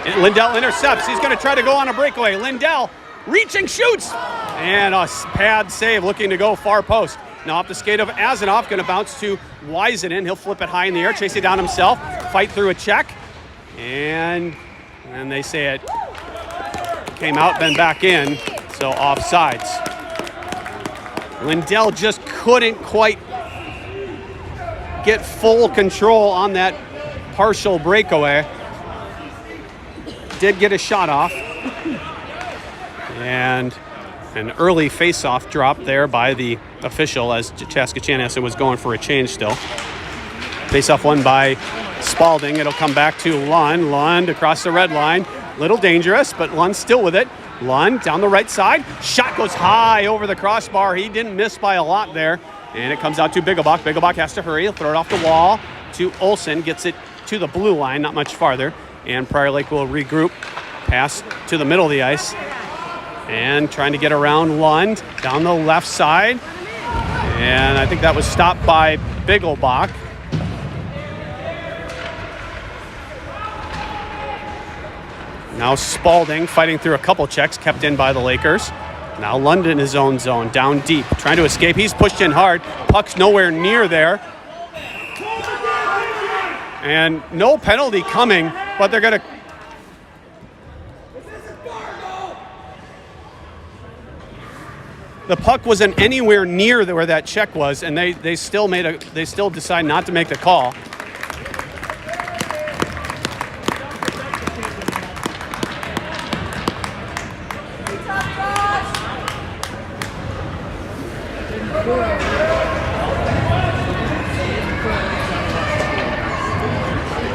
And Lindell intercepts. He's going to try to go on a breakaway. Lindell reaching, shoots. And a pad save looking to go far post. Now off the skate of Azanoff, going to bounce to Weisenen. He'll flip it high in the air, chase it down himself, fight through a check. And they say it came out, then back in, so offsides. Lindell just couldn't quite get full control on that partial breakaway. Did get a shot off. And an early face-off drop there by the official as Chaska was going for a change still. Face-off won by Spalding. It'll come back to Lund. Lund across the red line. Little dangerous, but Lund still with it. Lund down the right side. Shot goes high over the crossbar. He didn't miss by a lot there. And it comes out to Bigglebach. Bigglebach has to hurry. He'll throw it off the wall to Olson. Gets it to the blue line, not much farther. And Prior Lake will regroup. Pass to the middle of the ice. And trying to get around Lund down the left side. And I think that was stopped by Bigglebach. Now Spalding fighting through a couple checks, kept in by the Lakers. Now Lund in his own zone, down deep, trying to escape. He's pushed in hard. Puck's nowhere near there. And no penalty coming, but they're going to... The puck wasn't anywhere near where that check was, and they still decide not to make the call.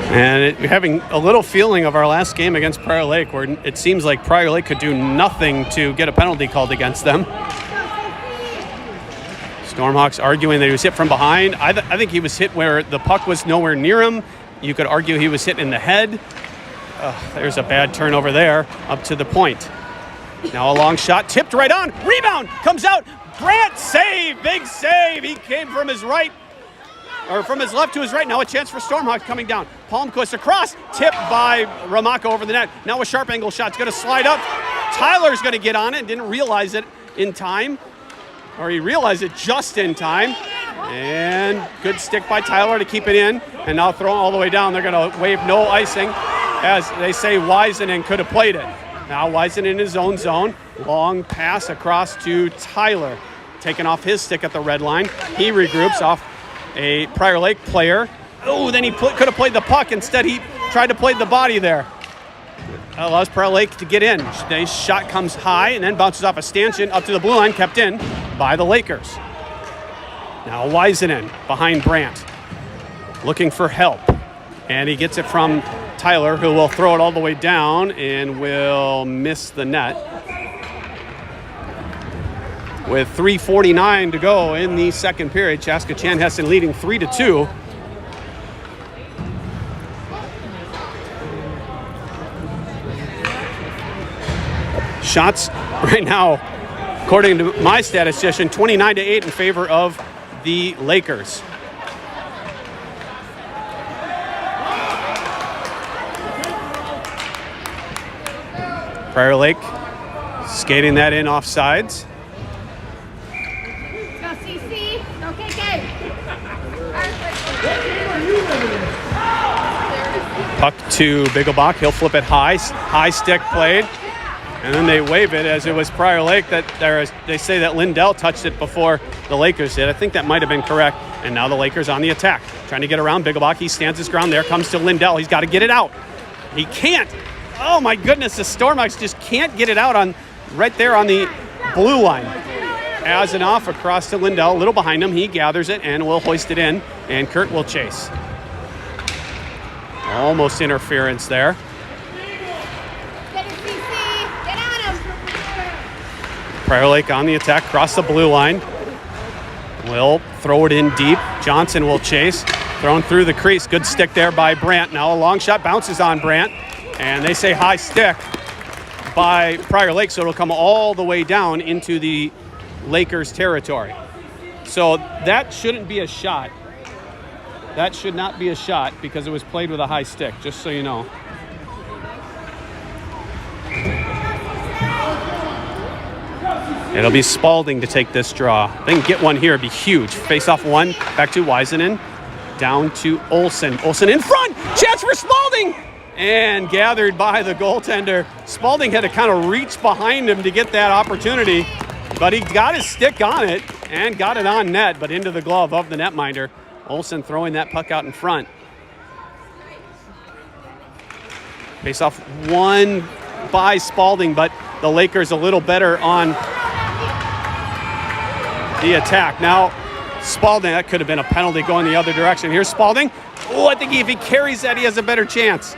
And having a little feeling of our last game against Prior Lake, where it seems like Prior Lake could do nothing to get a penalty called against them. Stormhawks arguing that he was hit from behind. I think he was hit where the puck was nowhere near him. You could argue he was hit in the head. There's a bad turnover there, up to the point. Now a long shot, tipped right on. Rebound, comes out. Brandt save, big save. He came from his right or from his left to his right. Now a chance for Stormhawks coming down. Palmquist across, tipped by Ramako over the net. Now a sharp angle shot. It's going to slide up. Tyler's going to get on it. Didn't realize it in time, or he realized it just in time. And good stick by Tyler to keep it in. And now thrown all the way down. They're going to wave no icing, as they say Wiseman could have played it. Now Wiseman in his own zone. Long pass across to Tyler. Taking off his stick at the red line. He regroups off a Prior Lake player. Oh, then he could have played the puck. Instead, he tried to play the body there. That allows Prior Lake to get in. The shot comes high and then bounces off a stanchion up to the blue line, kept in by the Lakers. Now Wiseman behind Brandt, looking for help. And he gets it from Tyler, who will throw it all the way down and will miss the net. With 3:49 to go in the second period, Chaska-Chanhassen leading 3-2. Shots right now, according to my statistician, 29-8 in favor of the Lakers. Prior Lake skating that in offsides. Go CC. Go KK. Puck to Bigglebach. He'll flip it high. High stick played. And then they wave it as it was Prior Lake that they say that Lindell touched it before the Lakers did. I think that might have been correct. And now the Lakers on the attack. Trying to get around Bigglebach. He stands his ground there. Comes to Lindell. He's got to get it out. He can't. Oh my goodness, the Stormhawks just can't get it out on right there on the blue line. As an off across to Lindell, a little behind him. He gathers it and will hoist it in, and Kurtt will chase. Almost interference there. Get it, CC. Get on him. Prior Lake on the attack, across the blue line. Will throw it in deep. Johnson will chase. Thrown through the crease. Good stick there by Brandt. Now a long shot bounces on Brandt. And they say high stick by Prior Lake, so it'll come all the way down into the Lakers' territory. So that shouldn't be a shot. That should not be a shot because it was played with a high stick, just so you know. It'll be Spalding to take this draw. They can get one here, it'd be huge. Face off one, back to Wiseman, down to Olson. Olson in front, chance for Spalding! And gathered by the goaltender. Spalding had to kind of reach behind him to get that opportunity, but he got his stick on it and got it on net, but into the glove of the netminder. Olson throwing that puck out in front. Face off one by Spalding, but the Lakers a little better on the attack. Now, Spalding, that could have been a penalty going the other direction. Here's Spalding. Oh, I think if he carries that, he has a better chance.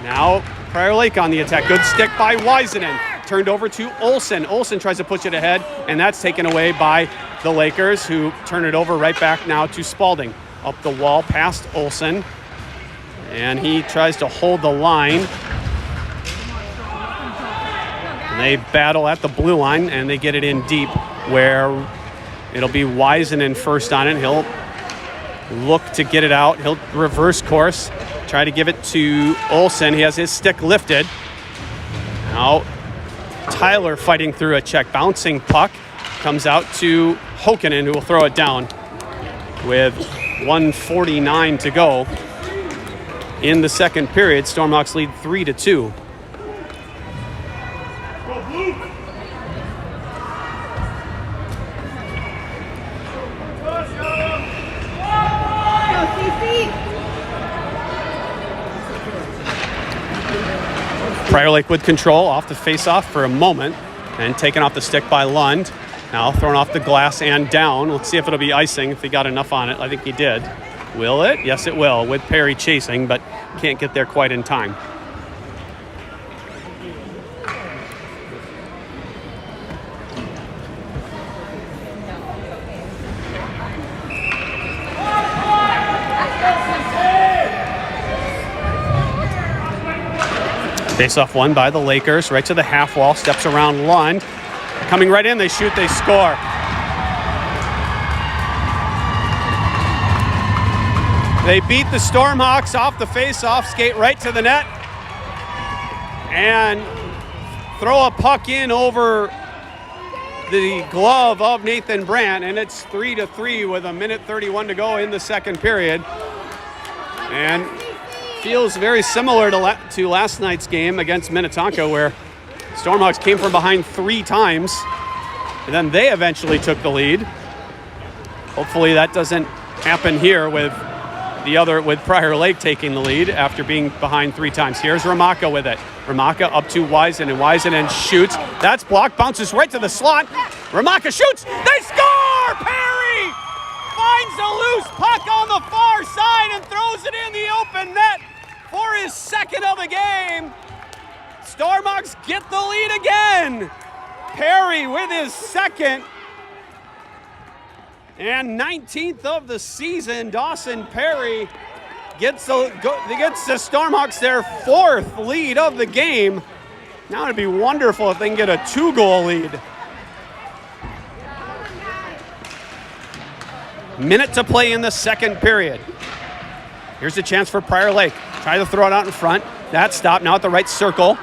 Now, Prior Lake on the attack. Good stick by Wiseman. Turned over to Olson. Olson tries to push it ahead, and that's taken away by the Lakers, who turn it over right back now to Spalding. Up the wall past Olson, and he tries to hold the line. And they battle at the blue line, and they get it in deep, where it'll be Wiseman first on it. He'll look to get it out. He'll reverse course, try to give it to Olson. He has his stick lifted. Now Tyler fighting through a check. Bouncing puck comes out to Hokanen, who will throw it down with 1:49 to go in the second period. Stormhawks lead 3-2. Prior Lake with control off the face-off for a moment and taken off the stick by Lund. Now thrown off the glass and down. Let's see if it'll be icing, if he got enough on it. I think he did. Will it? Yes, it will, with Perry chasing, but can't get there quite in time. Face-off won by the Lakers, right to the half wall, steps around Lund. Coming right in, they shoot, they score. They beat the Stormhawks off the face-off, skate right to the net, and throw a puck in over the glove of Nathan Brandt, and it's 3-3 with 1:31 to go in the second period. And feels very similar to last night's game against Minnetonka, where Stormhawks came from behind 3 times, and then they eventually took the lead. Hopefully that doesn't happen here with Prior Lake taking the lead after being behind 3 times. Here's Ramaka with it. Ramaka up to Wiesen, and Wiesen shoots. That's blocked, bounces right to the slot. Ramaka shoots, they score! Perry finds a loose puck on the far side and throws it in the open net for his second of the game. Stormhawks get the lead again. Perry with his second and 19th of the season. Dawson Perry gets the Stormhawks their 4th lead of the game. Now it'd be wonderful if they can get a 2-goal lead. Minute to play in the second period. Here's a chance for Prior Lake. Try to throw it out in front. That stopped now at the right circle.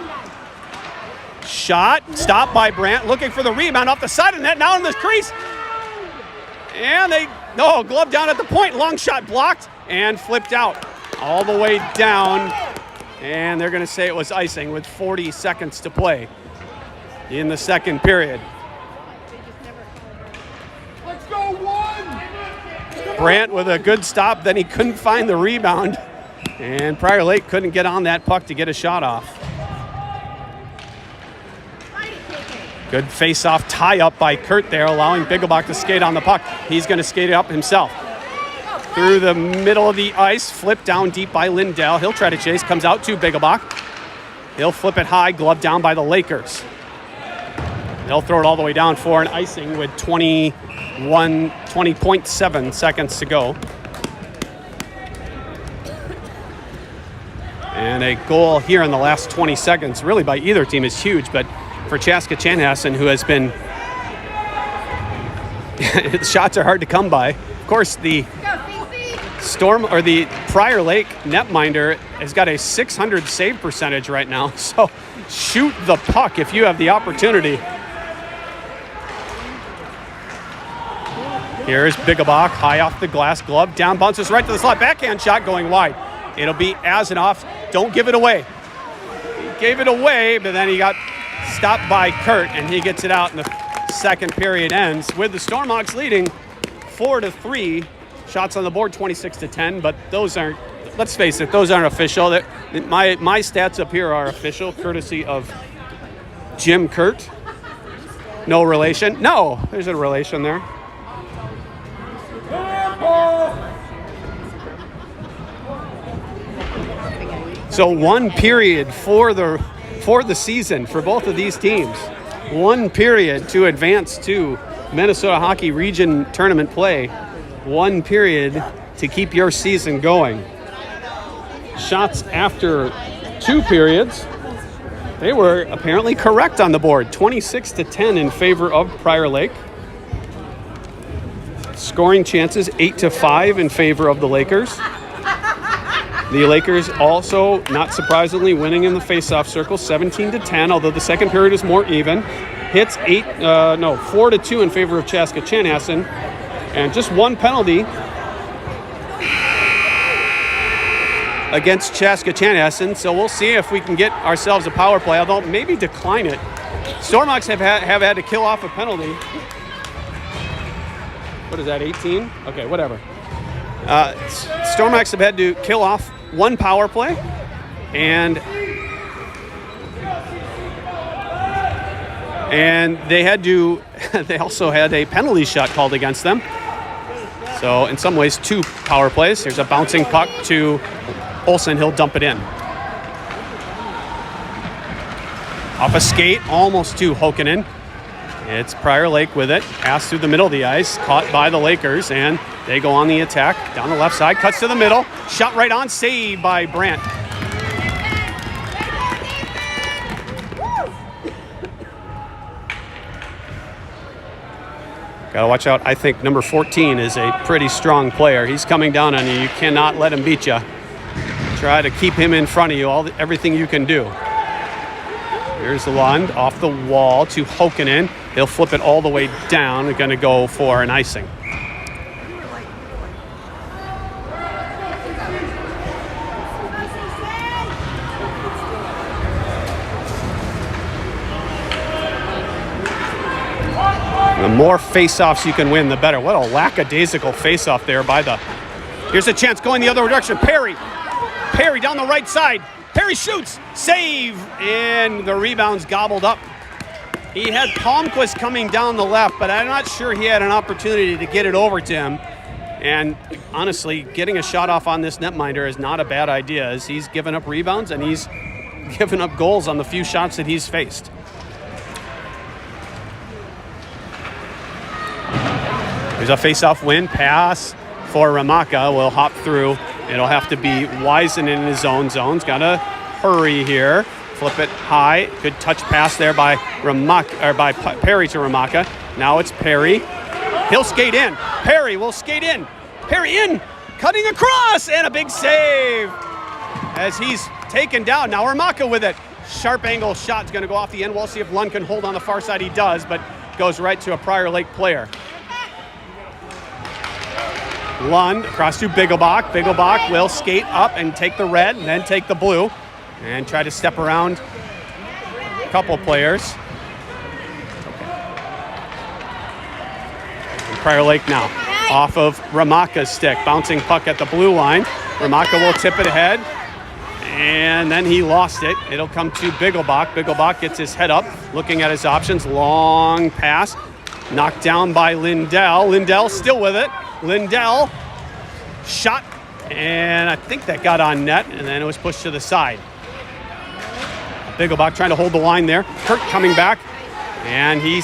Shot, stopped by Brandt, looking for the rebound off the side of the net, now in the crease. And glove down at the point, long shot blocked and flipped out all the way down. And they're gonna say it was icing with 40 seconds to play in the second period. Let's go, one! Brandt with a good stop, then he couldn't find the rebound. And Prior Lake couldn't get on that puck to get a shot off. Good face-off tie-up by Kurtt there, allowing Bigglebach to skate on the puck. He's going to skate it up himself. Through the middle of the ice, flip down deep by Lindell. He'll try to chase, comes out to Bigglebach. He'll flip it high, glove down by the Lakers. They'll throw it all the way down for an icing with 20.7 seconds to go. And a goal here in the last 20 seconds, really by either team, is huge, but for Chaska Chanhassen, who has been, shots are hard to come by. Of course, the Prior Lake netminder has got a 600 save percentage right now, so shoot the puck if you have the opportunity. Here's Bigglebach, high off the glass, glove down, bounces right to the slot, backhand shot going wide. It'll be Azanoff. Don't give it away. He gave it away, but then he got stopped by Kurtt, and he gets it out, and the second period ends with the Stormhawks leading 4-3. Shots on the board 26-10, but those aren't, let's face it, those aren't official. My stats up here are official, courtesy of Jim Kurtt. No relation. No, there's a relation there. So 1 period for the season for both of these teams. 1 period to advance to Minnesota Hockey Region Tournament play. 1 period to keep your season going. Shots after 2 periods. They were apparently correct on the board. 26-10 in favor of Prior Lake. Scoring chances 8-5 in favor of the Lakers. The Lakers also, not surprisingly, winning in the face-off circle, 17-10, although the second period is more even. Hits 4-2 in favor of Chaska Chanhassen, and just 1 penalty against Chaska Chanhassen. So we'll see if we can get ourselves a power play, although maybe decline it. Stormhawks have had to kill off a penalty. What is that, 18? Okay, whatever. Stormhawks have had to kill off 1 power play, and they also had a penalty shot called against them. So in some ways, 2 power plays. Here's a bouncing puck to Olson. He'll dump it in. Off a skate, almost to Hokanen. It's Prior Lake with it. Pass through the middle of the ice, caught by the Lakers, and they go on the attack. Down the left side, cuts to the middle. Shot right on, saved by Brandt. Gotta watch out. I think number 14 is a pretty strong player. He's coming down on you. You cannot let him beat you. Try to keep him in front of you, everything you can do. Here's Lund off the wall to Hokanen. He'll flip it all the way down. They're gonna go for an icing. The more face-offs you can win, the better. What a lackadaisical face-off there by the... Here's a chance going the other direction. Perry down the right side. Perry shoots. Save. And the rebound's gobbled up. He had Palmquist coming down the left, but I'm not sure he had an opportunity to get it over to him. And honestly, getting a shot off on this netminder is not a bad idea, as he's given up rebounds and he's given up goals on the few shots that he's faced. There's a face-off win. Pass for Ramaka. Will hop through. It'll have to be Wiesen in his own zones. Got to hurry here. Flip it high. Good touch pass there by Ramaka, or by Perry to Ramaka. Now it's Perry. He'll skate in. Perry will skate in. Perry in. Cutting across. And a big save as he's taken down. Now Ramaka with it. Sharp angle shot's going to go off the end. We'll see if Lund can hold on the far side. He does, but goes right to a Prior Lake player. Lund across to Bigglebach. Bigglebach will skate up and take the red and then take the blue and try to step around a couple players. And Prior Lake now off of Ramaka's stick. Bouncing puck at the blue line. Ramaka will tip it ahead. And then he lost it. It'll come to Bigglebach. Bigglebach gets his head up, looking at his options. Long pass. Knocked down by Lindell. Lindell still with it. Lindell shot, and I think that got on net, and then it was pushed to the side. Bigglebach trying to hold the line there. Kurtt coming back, and he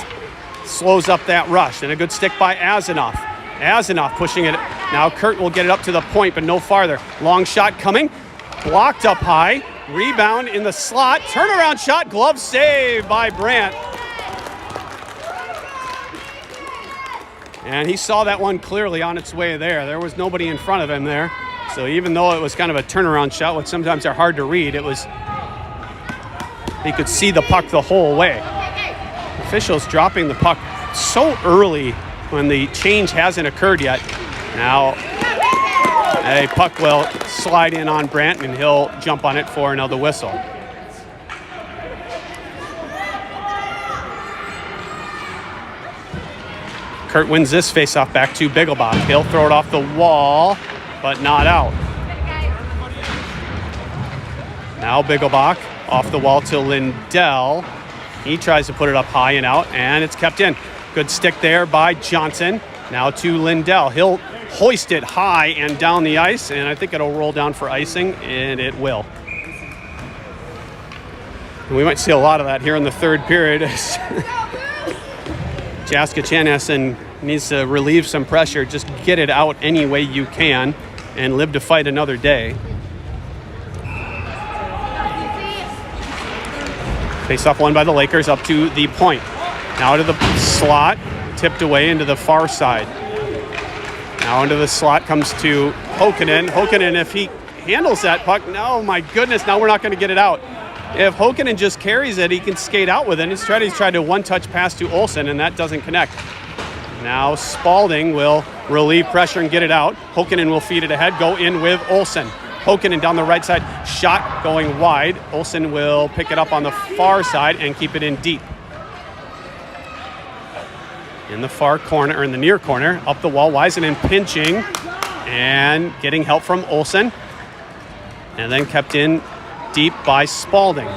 slows up that rush. And a good stick by Azanoff. Azanoff pushing it. Now Kurtt will get it up to the point, but no farther. Long shot coming. Blocked up high. Rebound in the slot. Turnaround shot. Glove save by Brandt. And he saw that one clearly on its way there. There was nobody in front of him there. So even though it was kind of a turnaround shot, which sometimes are hard to read, it was, he could see the puck the whole way. Officials dropping the puck so early when the change hasn't occurred yet. Now a puck will slide in on Brandt and he'll jump on it for another whistle. Kurtt wins this faceoff back to Bigglebach. He'll throw it off the wall, but not out. Now Bigglebach off the wall to Lindell. He tries to put it up high and out, and it's kept in. Good stick there by Johnson. Now to Lindell. He'll hoist it high and down the ice, and I think it'll roll down for icing, and it will. And we might see a lot of that here in the third period. Shakopee needs to relieve some pressure. Just get it out any way you can and live to fight another day. Face-off won by the Lakers up to the point. Now to the slot, tipped away into the far side. Now into the slot comes to Hokanen. Hokanen, if he handles that puck, no, my goodness, now we're not going to get it out. If Hokanen just carries it, he can skate out with it. He's tried to one-touch pass to Olson, and that doesn't connect. Now Spalding will relieve pressure and get it out. Hokanen will feed it ahead, go in with Olson. Hokanen down the right side, shot going wide. Olson will pick it up on the far side and keep it in deep. In the far corner, or in the near corner, up the wall, Wiesen pinching and getting help from Olson. And then kept in deep by Spalding.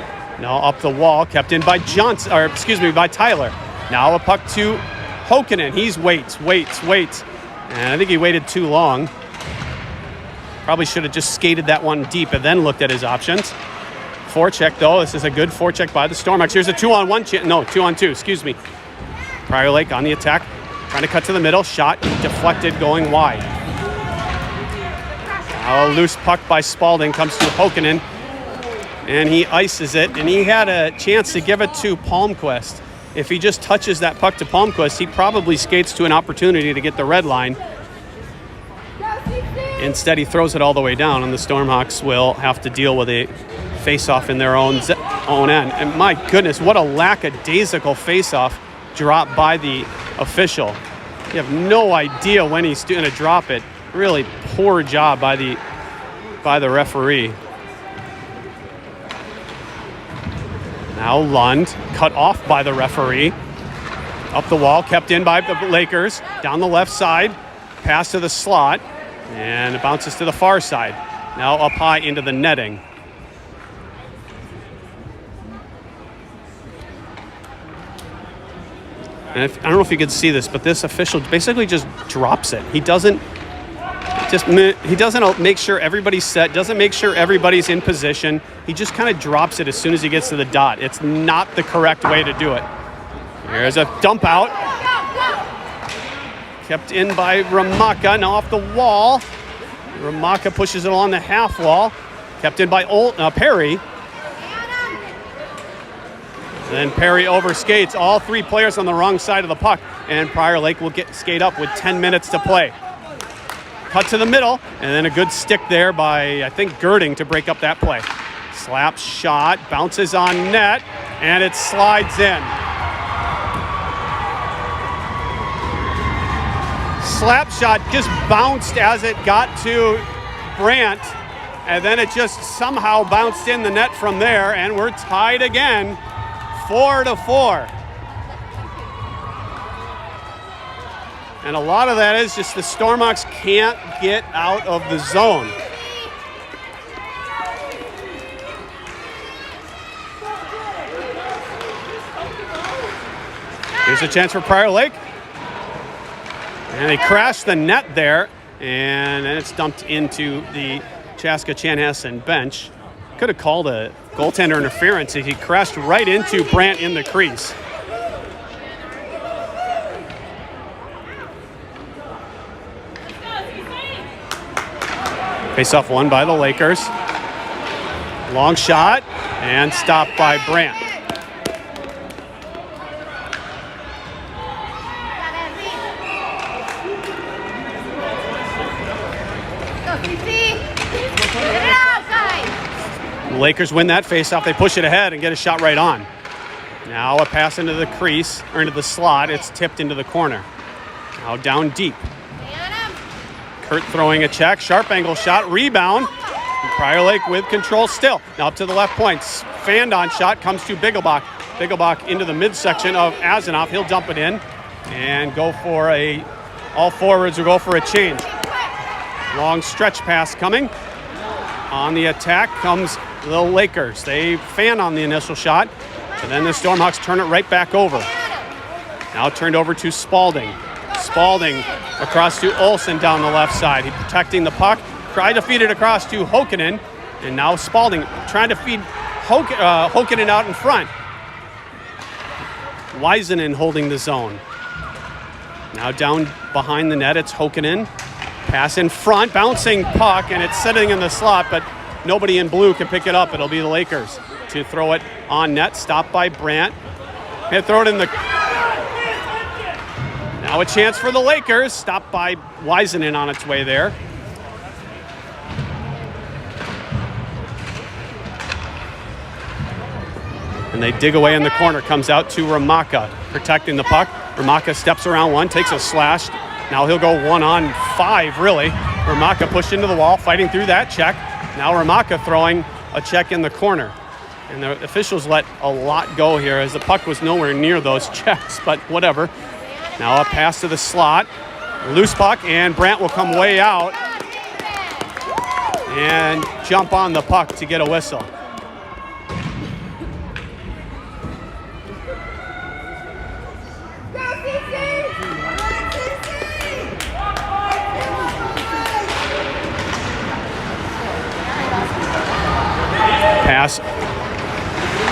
Now up the wall, kept in by by Tyler. Now a puck to Hokanen. He's waits. And I think he waited too long. Probably should have just skated that one deep and then looked at his options. Forecheck though. This is a good forecheck by the Stormhawks. Here's a 2-on-2, excuse me. Prior Lake on the attack. Trying to cut to the middle. Shot deflected going wide. Now a loose puck by Spalding comes to Hokanen. And he ices it, and he had a chance to give it to Palmquist. if he just touches that puck to Palmquist, he probably skates to an opportunity to get the red line. Instead, he throws it all the way down, and the Stormhawks will have to deal with a face-off in their own end. And my goodness, what a lackadaisical face-off drop by the official. You have no idea when he's going to drop it. Really poor job by the referee. Now Lund, cut off by the referee. Up the wall, kept in by the Lakers. Down the left side, pass to the slot, and it bounces to the far side. Now up high into the netting. And I don't know if you could see this, but this official basically just drops it. He doesn't make sure everybody's set, doesn't make sure everybody's in position. He just kind of drops it as soon as he gets to the dot. It's not the correct way to do it. There's a dump out. Kept in by Ramaka, now off the wall. Ramaka pushes it along the half wall. Kept in by Perry. Then Perry overskates all three players on the wrong side of the puck, and Prior Lake will skate up with 10 minutes to play. Cut to the middle, and then a good stick there by, I think, Girding to break up that play. Slap shot, bounces on net, and it slides in. Slap shot just bounced as it got to Brandt, and then it just somehow bounced in the net from there, and we're tied again, 4-4. And a lot of that is just the Stormhawks can't get out of the zone. Here's a chance for Prior Lake. And they crashed the net there, and then it's dumped into the Chaska Chanhassen bench. Could have called a goaltender interference. He crashed right into Brandt in the crease. Face-off won by the Lakers. Long shot, and stopped by Brandt. The Lakers win that face-off. They push it ahead and get a shot right on. Now a pass into the crease, or into the slot. It's tipped into the corner. Now down deep. Kurtt throwing a check, sharp angle shot, rebound. And Prior Lake with control still. Now up to the left point. Fanned on shot comes to Biggelbach. Biggelbach into the midsection of Azanoff. He'll dump it in and go for all forwards will go for a change. Long stretch pass coming. On the attack comes the Lakers. They fan on the initial shot, and then the Stormhawks turn it right back over. Now turned over to Spalding. Spalding across to Olson down the left side. He's protecting the puck. Tried to feed it across to Hokanen. And now Spalding trying to feed Hokanen out in front. Weisenen holding the zone. Now down behind the net, it's Hokanen. Pass in front, bouncing puck, and it's sitting in the slot, but nobody in blue can pick it up. It'll be the Lakers to throw it on net. Stopped by Brandt. They throw it in the... Now a chance for the Lakers. Stopped by Weisenen on its way there. And they dig away in the corner. Comes out to Ramaka, protecting the puck. Ramaka steps around one, takes a slash. Now he'll go 1-on-5, really. Ramaka pushed into the wall, fighting through that check. Now Ramaka throwing a check in the corner. And the officials let a lot go here as the puck was nowhere near those checks, but whatever. Now a pass to the slot. Loose puck, and Brandt will come way out and jump on the puck to get a whistle. Pass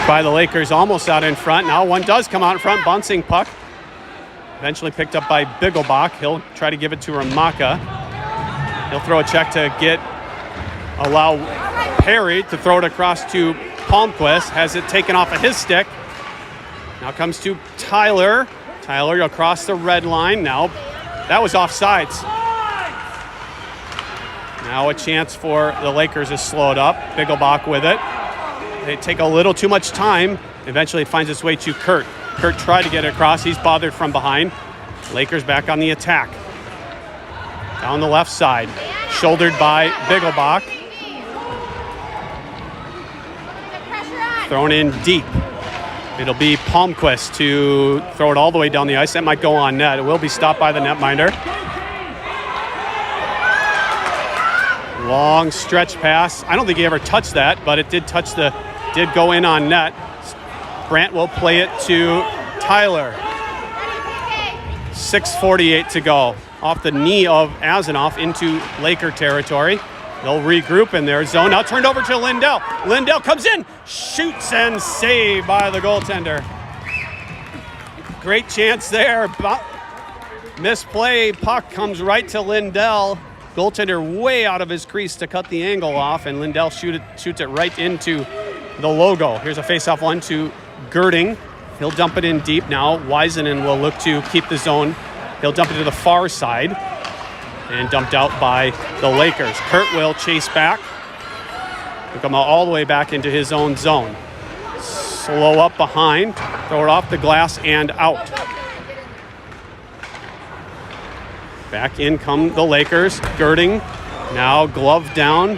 by the Lakers almost out in front. Now one does come out in front, bouncing puck. Eventually picked up by Biggelbach. He'll try to give it to Ramaka. He'll throw a check to allow Perry to throw it across to Palmquist. Has it taken off of his stick. Now comes to Tyler. Tyler across the red line. Now, that was offsides. Now a chance for the Lakers to slow it up. Bigglebach with it. They take a little too much time. Eventually it finds its way to Kurtt. Kurtt tried to get it across. He's bothered from behind. Lakers back on the attack. Down the left side. Shouldered by Bigglebach. Thrown in deep. It'll be Palmquist to throw it all the way down the ice. That might go on net. It will be stopped by the netminder. Long stretch pass. I don't think he ever touched that, but it did go in on net. Brandt will play it to Tyler. 6:48 to go. Off the knee of Azanoff into Laker territory. They'll regroup in their zone. Now turned over to Lindell. Lindell comes in, shoots and saved by the goaltender. Great chance there. Misplay. Puck comes right to Lindell. Goaltender way out of his crease to cut the angle off, and Lindell shoots it right into the logo. Here's a face-off one to Girding. He'll dump it in deep now. Wiseman will look to keep the zone. He'll dump it to the far side and dumped out by the Lakers. Kurtt will chase back. He'll come all the way back into his own zone. Slow up behind. Throw it off the glass and out. Back in come the Lakers. Girding. Now glove down.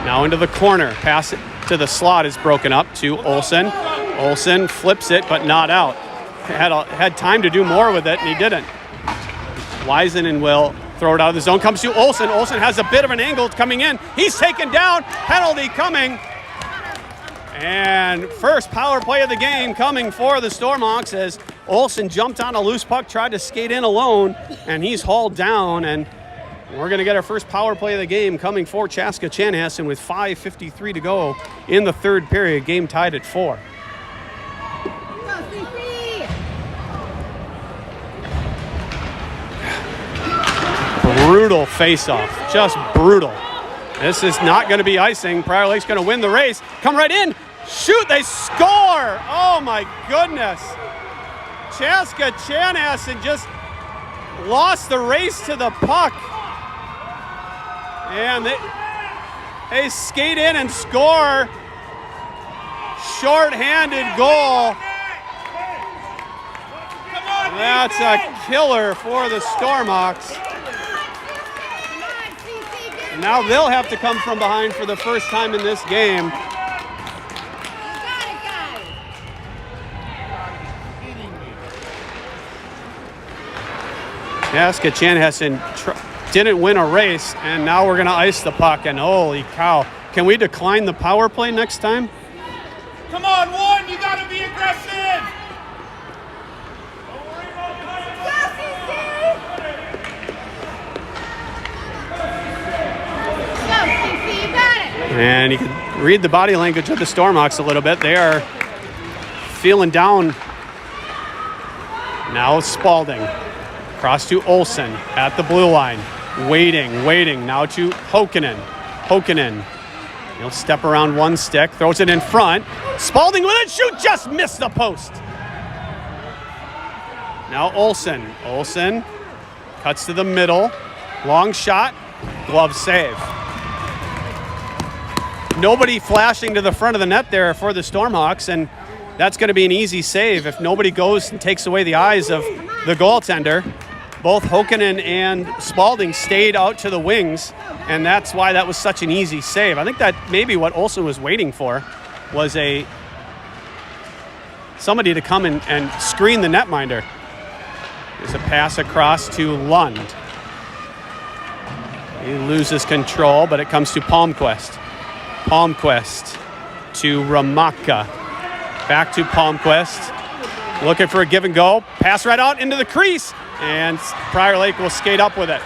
Now into the corner. Pass it to the slot is broken up to Olson. Olson flips it, but not out. Had time to do more with it, and he didn't. Wiseman will throw it out of the zone. Comes to Olson. Olson has a bit of an angle coming in. He's taken down. Penalty coming. And first power play of the game coming for the Stormhawks as Olson jumped on a loose puck, tried to skate in alone, and he's hauled down. And we're going to get our first power play of the game coming for Chaska Chanhassen with 5:53 to go in the third period. Game tied at 4. Brutal face-off, just brutal. This is not going to be icing. Prior Lake's going to win the race. Come right in, shoot, they score! Oh my goodness. Chaska Chanhassen just lost the race to the puck. And they skate in and score. Short-handed goal. That's a killer for the Stormhawks. Now they'll have to come from behind for the first time in this game. Chaska Chanhassen didn't win a race, and now we're going to ice the puck, and holy cow. Can we decline the power play next time? Come on, one, you got to be aggressive. And you can read the body language of the Stormhawks a little bit. They are feeling down. Now Spalding. Cross to Olson at the blue line. Waiting. Now to Hokanen. He'll step around one stick. Throws it in front. Spalding with it. Shoot. Just missed the post. Now Olson. Olson cuts to the middle. Long shot. Glove save. Nobody flashing to the front of the net there for the Stormhawks, and that's going to be an easy save if nobody goes and takes away the eyes of the goaltender. Both Hokanen and Spalding stayed out to the wings, and that's why that was such an easy save. I think that maybe what Olson was waiting for was somebody to come and screen the netminder. There's a pass across to Lund. He loses control, but it comes to Palmquist. Palmquist to Ramaka. Back to Palmquist. Looking for a give and go. Pass right out into the crease. And Prior Lake will skate up with it.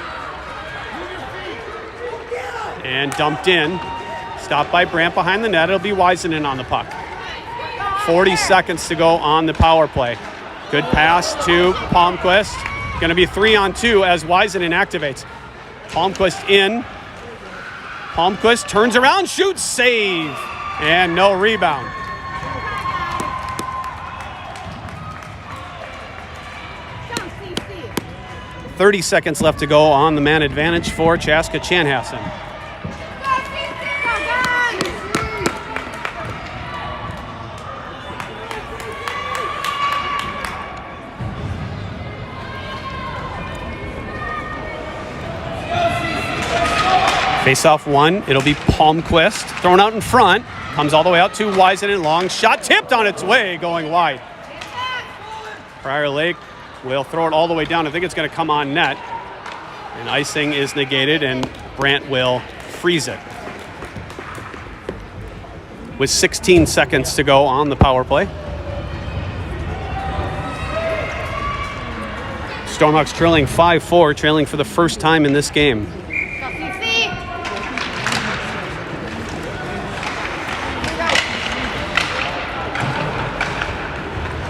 And dumped in. Stopped by Brandt behind the net. It'll be Wiseman on the puck. 40 seconds to go on the power play. Good pass to Palmquist. Going to be 3-on-2 as Wiseman activates. Palmquist in. Palmquist turns around, shoots, save, and no rebound. 30 seconds left to go on the man advantage for Chaska Chanhassen. Face-off one, it'll be Palmquist, thrown out in front, comes all the way out to Wisenen, long shot, tipped on its way, going wide. Prior Lake will throw it all the way down. I think it's going to come on net, and icing is negated, and Brant will freeze it. With 16 seconds to go on the power play. Stormhawks trailing 5-4, trailing for the first time in this game.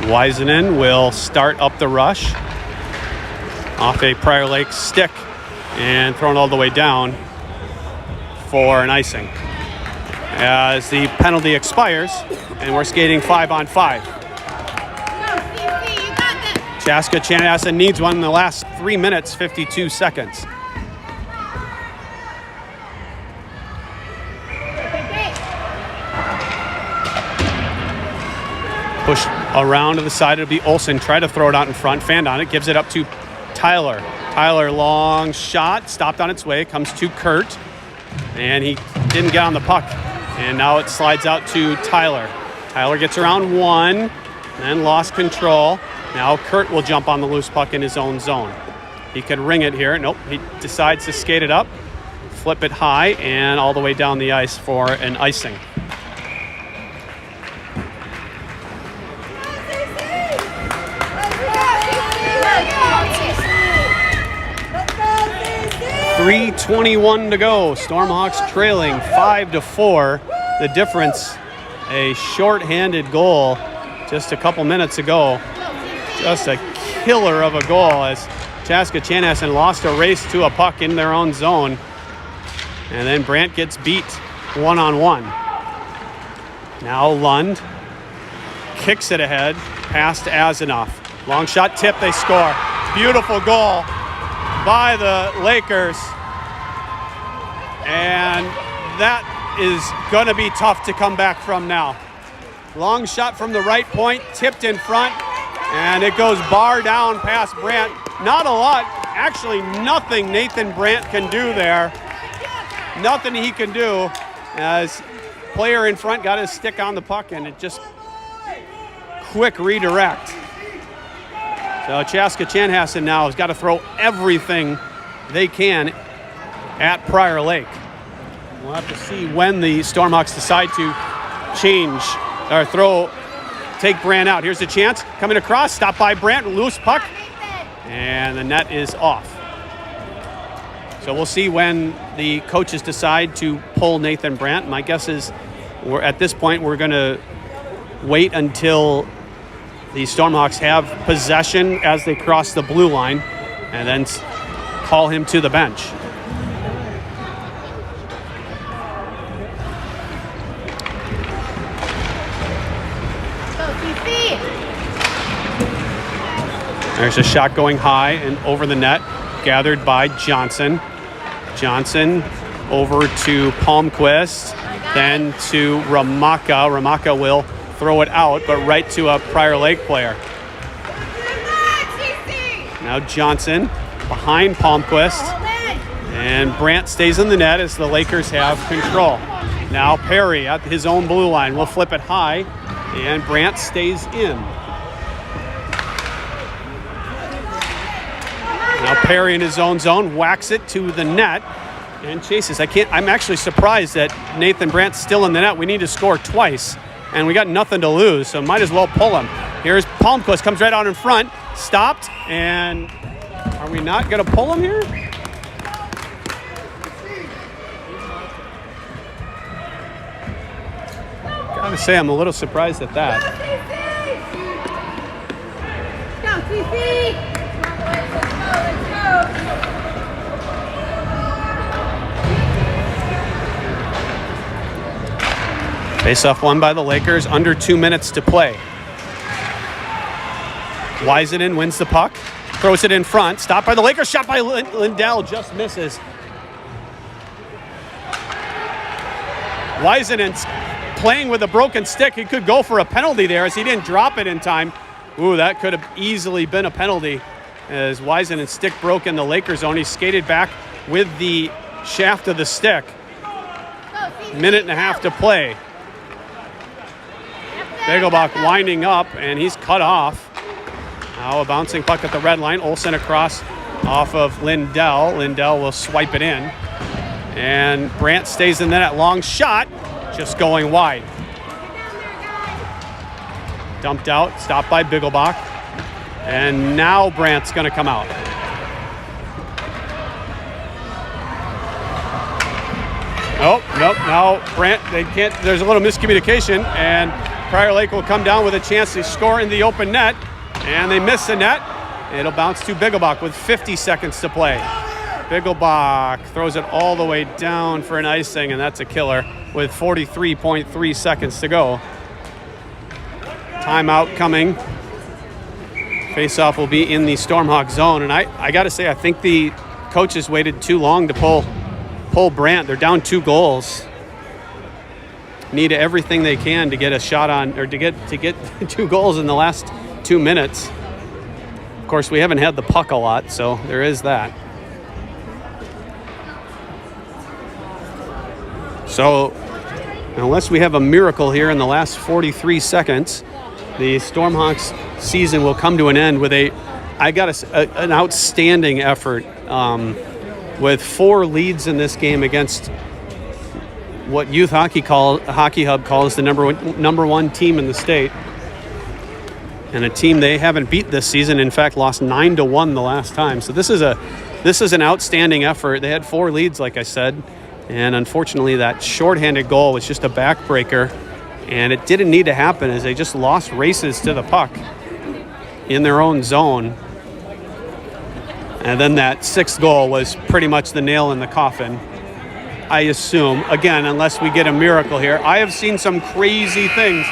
Wisenen will start up the rush off a Prior Lake stick and thrown all the way down for an icing. As the penalty expires, and we're skating 5-on-5. Chaska Chanhassen needs one in the last 3 minutes, 52 seconds. Push around to the side, it'll be Olson. Try to throw it out in front, fanned on it, gives it up to Tyler. Tyler, long shot, stopped on its way, comes to Kurtt, and he didn't get on the puck. And now it slides out to Tyler. Tyler gets around one, then lost control. Now Kurtt will jump on the loose puck in his own zone. He could ring it here. Nope, he decides to skate it up, flip it high, and all the way down the ice for an icing. .321 to go. Stormhawks trailing 5-4. The difference, a shorthanded goal just a couple minutes ago. Just a killer of a goal as Chaska Chanhassen lost a race to a puck in their own zone. And then Brant gets beat one-on-one. Now Lund kicks it ahead, past Azanoff. Long shot tip, they score. Beautiful goal by the Lakers. And that is going to be tough to come back from now. Long shot from the right point, tipped in front, and it goes bar down past Brant. Not a lot, actually nothing Nathan Brant can do there. Nothing he can do as player in front got his stick on the puck and it just quick redirect. So Chaska Chanhassen now has got to throw everything they can at Prior Lake. We'll have to see when the Stormhawks decide to change or take Brant out. Here's a chance, coming across, stopped by Brant, loose puck, and the net is off. So we'll see when the coaches decide to pull Nathan Brant. My guess is at this point we're going to wait until the Stormhawks have possession as they cross the blue line and then call him to the bench. There's a shot going high and over the net, gathered by Johnson. Johnson over to Palmquist, then to Ramaka. Ramaka will throw it out, but right to a Prior Lake player. Now Johnson behind Palmquist, and Brant stays in the net as the Lakers have control. Now Perry at his own blue line will flip it high, and Brant stays in. Now Perry in his own zone whacks it to the net and chases. I'm actually surprised that Nathan Brant's still in the net. We need to score twice, and we got nothing to lose, so might as well pull him. Here's Palmquist, comes right out in front, stopped, and are we not going to pull him here? Gotta say, I'm a little surprised at that. Face-off won by the Lakers, under 2 minutes to play. Wisenen wins the puck, Throws it in front. Stopped by the Lakers. Shot by Lindell. Just misses. Weisenen's playing with a broken stick. He could go for a penalty there as he didn't drop it in time. Ooh, that could have easily been a penalty as Weisenen's stick broke in the Lakers zone. He skated back with the shaft of the stick. Minute and a half to play. Bigelbach winding up, and he's cut off. Now a bouncing puck at the red line. Olson across off of Lindell. Lindell will swipe it in. And Brandt stays in the net. Long shot, just going wide. Dumped out, stopped by Bigelbach. And now Brandt's going to come out. Oh, nope, now Brandt, they can't, there's a little miscommunication, and Prior Lake will come down with a chance to score in the open net, and they miss the net. It'll bounce to Bigelbach with 50 seconds to play. Bigelbach throws it all the way down for an icing, and that's a killer with 43.3 seconds to go. Timeout coming. Faceoff will be in the Stormhawk zone, and I got to say, I think the coaches waited too long to pull Brandt. They're down 2 goals. Need everything they can to get a shot on, or to get 2 goals in the last 2 minutes. Of course, we haven't had the puck a lot, so there is that. So, unless we have a miracle here in the last 43 seconds, the Stormhawks season will come to an end with an outstanding effort with 4 leads in this game against what Youth Hockey Hub calls the number one team in the state, and a team they haven't beat this season. In fact, lost 9-1 the last time. So this is an outstanding effort. They had 4 leads, like I said, and unfortunately that shorthanded goal was just a backbreaker, and it didn't need to happen as they just lost races to the puck in their own zone. And then that 6th goal was pretty much the nail in the coffin, I assume. Again, unless we get a miracle here. I have seen some crazy things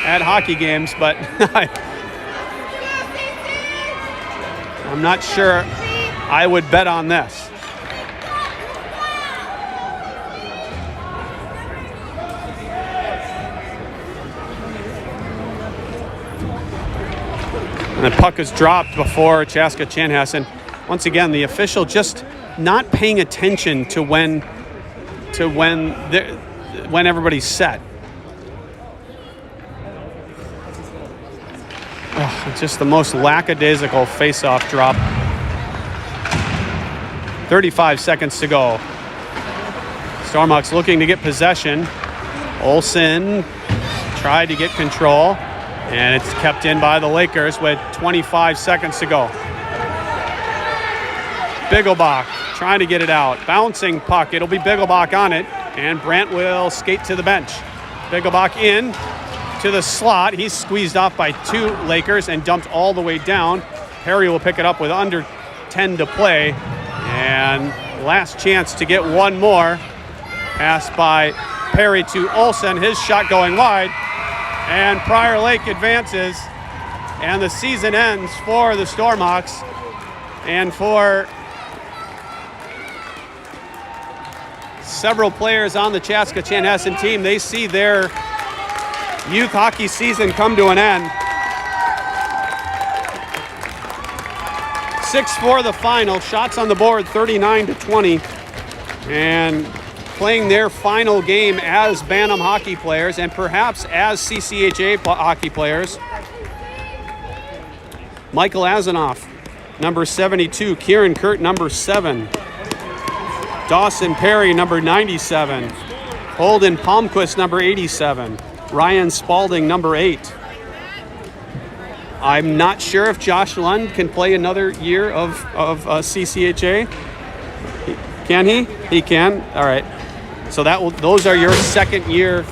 at hockey games, but I'm not sure I would bet on this. And the puck is dropped before Chaska Chanhassen. Once again, the official just not paying attention to when everybody's set. Oh, just the most lackadaisical face-off drop. 35 seconds to go. Stormhawks looking to get possession. Olson tried to get control, and it's kept in by the Lakers with 25 seconds to go. Bigelbach trying to get it out. Bouncing puck. It'll be Bigelbach on it, and Brandt will skate to the bench. Bigelbach in to the slot. He's squeezed off by 2 Lakers and dumped all the way down. Perry will pick it up with under 10 to play, and last chance to get one more. Pass by Perry to Olson. His shot going wide, and Prior Lake advances, and the season ends for the Stormhawks. And for several players on the Chaska Chanhassen team, they see their youth hockey season come to an end. 6-4 the final. Shots on the board 39-20, and playing their final game as Bantam hockey players and perhaps as CCHA hockey players. Michael Azanoff, number 72. Kieran Kurtt, number 7. Dawson Perry, number 97. Holden Palmquist, number 87. Ryan Spalding, number 8. I'm not sure if Josh Lund can play another year of CCHA. Can he? He can. All right. So those are your second-year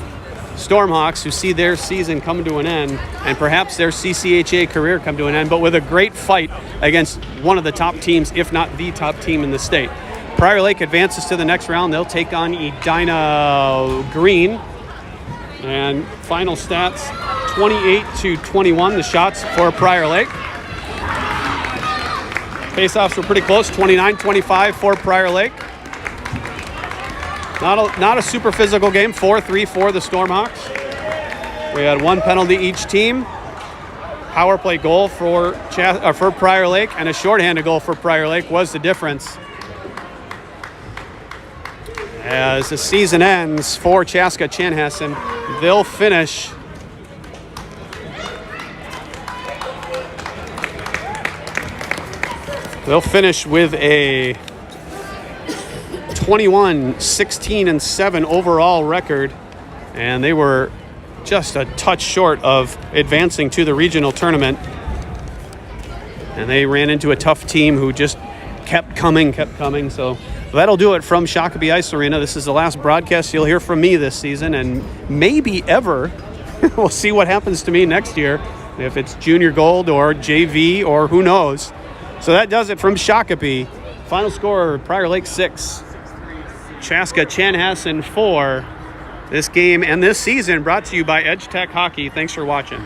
Stormhawks who see their season come to an end, and perhaps their CCHA career come to an end, but with a great fight against one of the top teams, if not the top team in the state. Prior Lake advances to the next round. They'll take on Edina Green. And final stats, 28-21, the shots for Prior Lake. Faceoffs were pretty close, 29-25 for Prior Lake. Not a super physical game, 4-3 for the Stormhawks. We had one penalty each team. Power play goal for Prior Lake and a shorthanded goal for Prior Lake was the difference. As the season ends for Chaska Chanhassen, they'll finish with a 21-16-7 overall record, and they were just a touch short of advancing to the regional tournament. And they ran into a tough team who just kept coming. So that'll do it from Shakopee Ice Arena. This is the last broadcast you'll hear from me this season, and maybe ever. We'll see what happens to me next year, if it's junior gold or JV or who knows. So that does it from Shakopee. Final score, Prior Lake 6, Chaska Chanhassen 4. This game and this season brought to you by Edge Tech Hockey. Thanks for watching.